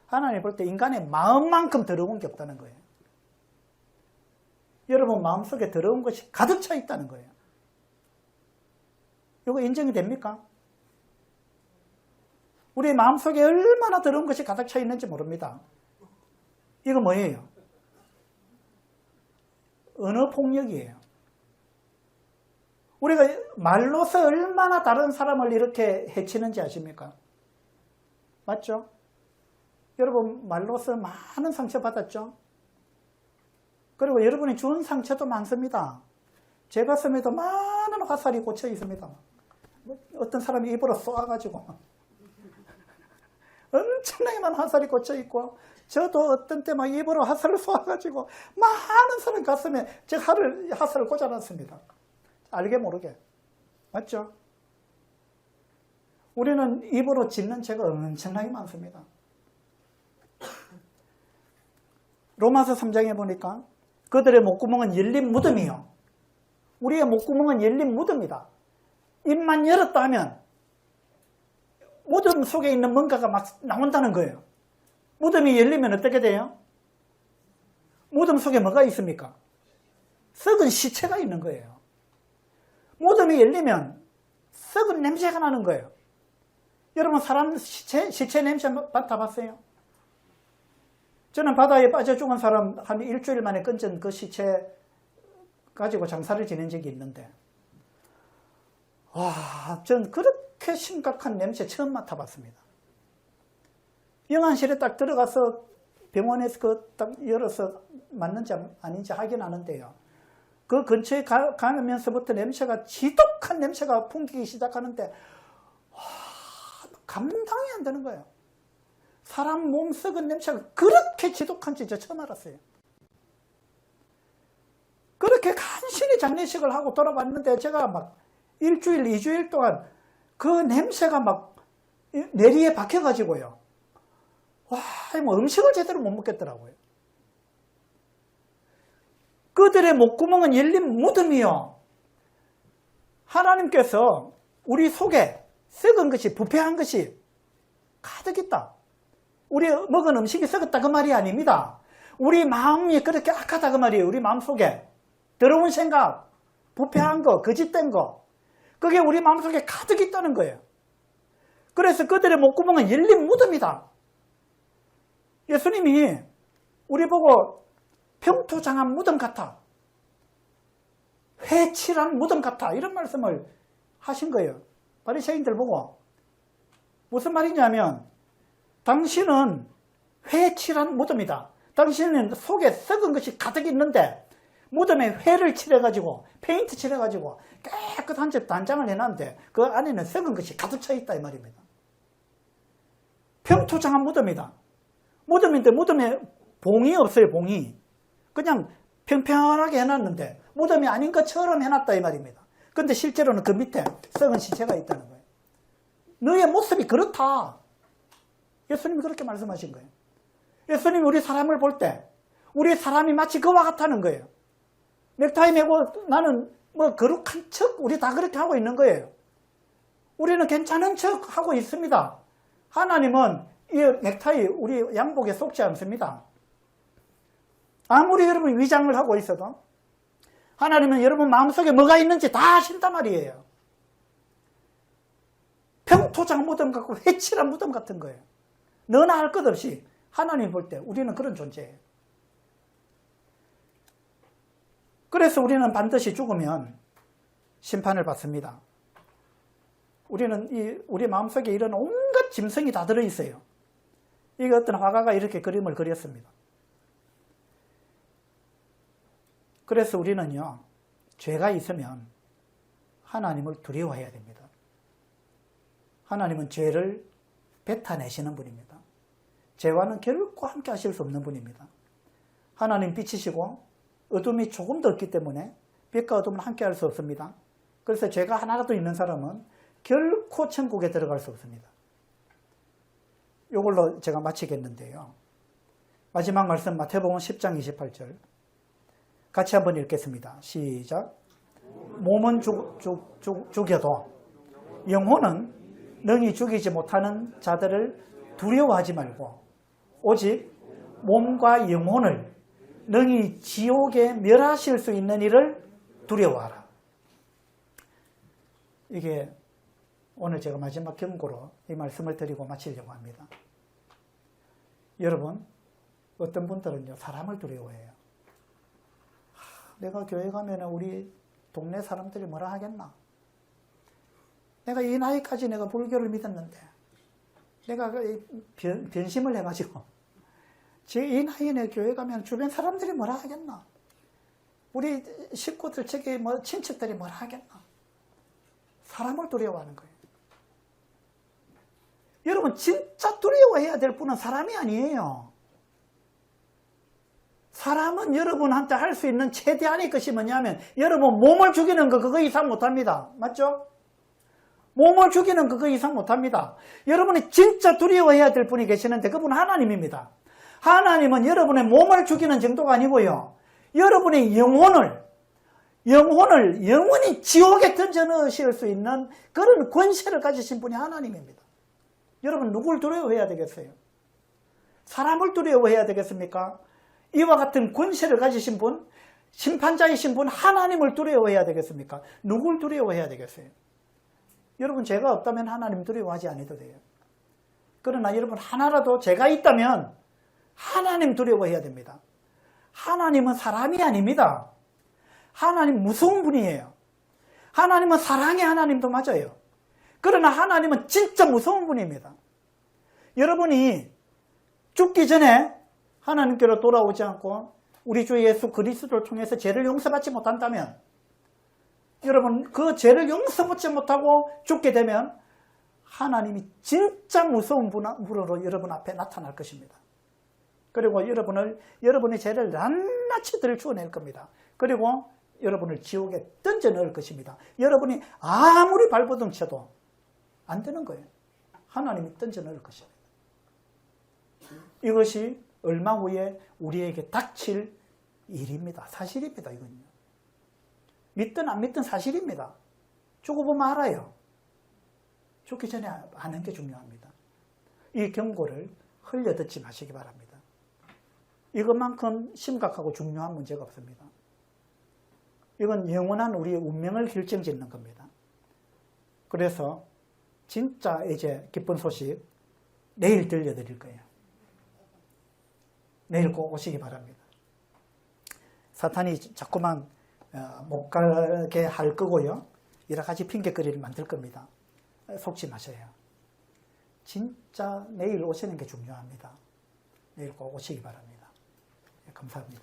하나님 볼 때 인간의 마음만큼 더러운 게 없다는 거예요. 여러분 마음속에 더러운 것이 가득 차 있다는 거예요. 이거 인정이 됩니까? 우리 마음속에 얼마나 더러운 것이 가득 차 있는지 모릅니다. 이거 뭐예요? 언어폭력이에요. 우리가 말로서 얼마나 다른 사람을 이렇게 해치는지 아십니까? 맞죠? 여러분 말로서 많은 상처 받았죠? 그리고 여러분이 준 상처도 많습니다. 제 가슴에도 많은 화살이 꽂혀 있습니다. 어떤 사람이 입으로 쏘아가지고 엄청나게 많은 화살이 꽂혀 있고, 저도 어떤 때 막 입으로 화살을 쏘아가지고 많은 사람 가슴에 제가 화살을 꽂아놨습니다. 알게 모르게. 맞죠? 우리는 입으로 짓는 죄가 엄청나게 많습니다. 로마서 3장에 보니까 그들의 목구멍은 열린 무덤이요. 우리의 목구멍은 열린 무덤이다. 입만 열었다 하면 무덤 속에 있는 뭔가가 막 나온다는 거예요. 무덤이 열리면 어떻게 돼요? 무덤 속에 뭐가 있습니까? 썩은 시체가 있는 거예요. 무덤이 열리면 썩은 냄새가 나는 거예요. 여러분 사람 시체 냄새 맡아봤어요? 저는 바다에 빠져 죽은 사람 한 일주일 만에 건진 그 시체 가지고 장사를 지낸 적이 있는데, 와, 전 그렇게 심각한 냄새 처음 맡아봤습니다. 영안실에 딱 들어가서 병원에서 딱 열어서 맞는지 아닌지 확인하는데요. 그 근처에 가면서부터 냄새가, 지독한 냄새가 풍기기 시작하는데, 와, 감당이 안 되는 거예요. 사람 몸 썩은 냄새가 그렇게 지독한지 저 처음 알았어요. 그렇게 간신히 장례식을 하고 돌아왔는데 제가 막 일주일, 2주일 동안 그 냄새가 막 내리에 박혀가지고요. 와, 뭐 음식을 제대로 못 먹겠더라고요. 그들의 목구멍은 열린 무덤이요. 하나님께서 우리 속에 썩은 것이, 부패한 것이 가득 있다. 우리 먹은 음식이 썩었다 그 말이 아닙니다. 우리 마음이 그렇게 악하다 그 말이에요. 우리 마음속에 더러운 생각, 부패한 거, 거짓된 거, 그게 우리 마음속에 가득 있다는 거예요. 그래서 그들의 목구멍은 열린 무덤이다. 예수님이 우리 보고 평토장한 무덤 같아, 회칠한 무덤 같아, 이런 말씀을 하신 거예요. 바리새인들 보고. 무슨 말이냐면, 당신은 회칠한 무덤이다. 당신은 속에 썩은 것이 가득 있는데 무덤에 회를 칠해가지고, 페인트 칠해가지고 깨끗한 집 단장을 해놨는데 그 안에는 썩은 것이 가득 차 있다 이 말입니다. 평토장한 무덤이다. 무덤인데 무덤에 봉이 없어요. 봉이. 그냥 평평하게 해놨는데 무덤이 아닌 것처럼 해놨다 이 말입니다. 근데 실제로는 그 밑에 썩은 시체가 있다는 거예요. 너의 모습이 그렇다. 예수님이 그렇게 말씀하신 거예요. 예수님이 우리 사람을 볼 때 우리 사람이 마치 그와 같다는 거예요. 넥타이 메고 나는 뭐 거룩한 척, 우리 다 그렇게 하고 있는 거예요. 우리는 괜찮은 척 하고 있습니다. 하나님은 이 넥타이 우리 양복에 속지 않습니다. 아무리 여러분 위장을 하고 있어도 하나님은 여러분 마음속에 뭐가 있는지 다 아신단 말이에요. 평토장 무덤 같고 회칠한 무덤 같은 거예요. 너나 할 것 없이 하나님 볼 때 우리는 그런 존재예요. 그래서 우리는 반드시 죽으면 심판을 받습니다. 우리는 우리 마음속에 이런 온갖 짐승이 다 들어있어요. 이게 어떤 화가가 이렇게 그림을 그렸습니다. 그래서 우리는요, 죄가 있으면 하나님을 두려워해야 됩니다. 하나님은 죄를 뱉어내시는 분입니다. 죄와는 결코 함께 하실 수 없는 분입니다. 하나님 빛이시고 어둠이 조금 더 없기 때문에 빛과 어둠은 함께 할 수 없습니다. 그래서 죄가 하나라도 있는 사람은 결코 천국에 들어갈 수 없습니다. 이걸로 제가 마치겠는데요. 마지막 말씀 마태복음 10장 28절. 같이 한번 읽겠습니다. 시작. 몸은 죽여도 영혼은 능히 죽이지 못하는 자들을 두려워하지 말고 오직 몸과 영혼을 능히 지옥에 멸하실 수 있는 이를 두려워하라. 이게 오늘 제가 마지막 경고로 이 말씀을 드리고 마치려고 합니다. 여러분, 어떤 분들은요, 사람을 두려워해요. 내가 교회 가면 우리 동네 사람들이 뭐라 하겠나? 내가 이 나이까지 내가 불교를 믿었는데, 내가 변심을 해가지고, 이 나이에 내 교회 가면 주변 사람들이 뭐라 하겠나? 우리 식구들, 저기 친척들이 뭐라 하겠나? 사람을 두려워하는 거예요. 여러분, 진짜 두려워해야 될 분은 사람이 아니에요. 사람은 여러분한테 할 수 있는 최대한의 것이 뭐냐면 여러분 몸을 죽이는 거 그거 이상 못합니다. 맞죠? 몸을 죽이는 거 그거 이상 못합니다. 여러분이 진짜 두려워해야 될 분이 계시는데 그분은 하나님입니다. 하나님은 여러분의 몸을 죽이는 정도가 아니고요. 여러분의 영원히 지옥에 던져 넣으실 수 있는 그런 권세를 가지신 분이 하나님입니다. 여러분 누굴 두려워해야 되겠어요? 사람을 두려워해야 되겠습니까? 이와 같은 권세를 가지신 분, 심판자이신 분 하나님을 두려워해야 되겠습니까? 누굴 두려워해야 되겠어요? 여러분 제가 없다면 하나님 두려워하지 않아도 돼요. 그러나 여러분 하나라도 제가 있다면 하나님 두려워해야 됩니다. 하나님은 사람이 아닙니다. 하나님 무서운 분이에요. 하나님은 사랑의 하나님도 맞아요. 그러나 하나님은 진짜 무서운 분입니다. 여러분이 죽기 전에 하나님께로 돌아오지 않고 우리 주 예수 그리스도를 통해서 죄를 용서받지 못한다면 여러분 그 죄를 용서받지 못하고 죽게 되면 하나님이 진짜 무서운 분으로 여러분 앞에 나타날 것입니다. 그리고 여러분의 죄를 낱낱이 들추어낼 겁니다. 그리고 여러분을 지옥에 던져 넣을 것입니다. 여러분이 아무리 발버둥 쳐도 안 되는 거예요. 하나님이 던져 넣을 것입니다. 이것이 얼마 후에 우리에게 닥칠 일입니다. 사실입니다. 이건요. 믿든 안 믿든 사실입니다. 죽어보면 알아요. 죽기 전에 아는 게 중요합니다. 이 경고를 흘려듣지 마시기 바랍니다. 이것만큼 심각하고 중요한 문제가 없습니다. 이건 영원한 우리의 운명을 결정짓는 겁니다. 그래서 진짜 이제 기쁜 소식 내일 들려드릴 거예요. 내일 꼭 오시기 바랍니다. 사탄이 자꾸만 못 가게 할 거고요. 여러 가지 핑계거리를 만들 겁니다. 속지 마셔요. 진짜 내일 오시는 게 중요합니다. 내일 꼭 오시기 바랍니다. 감사합니다.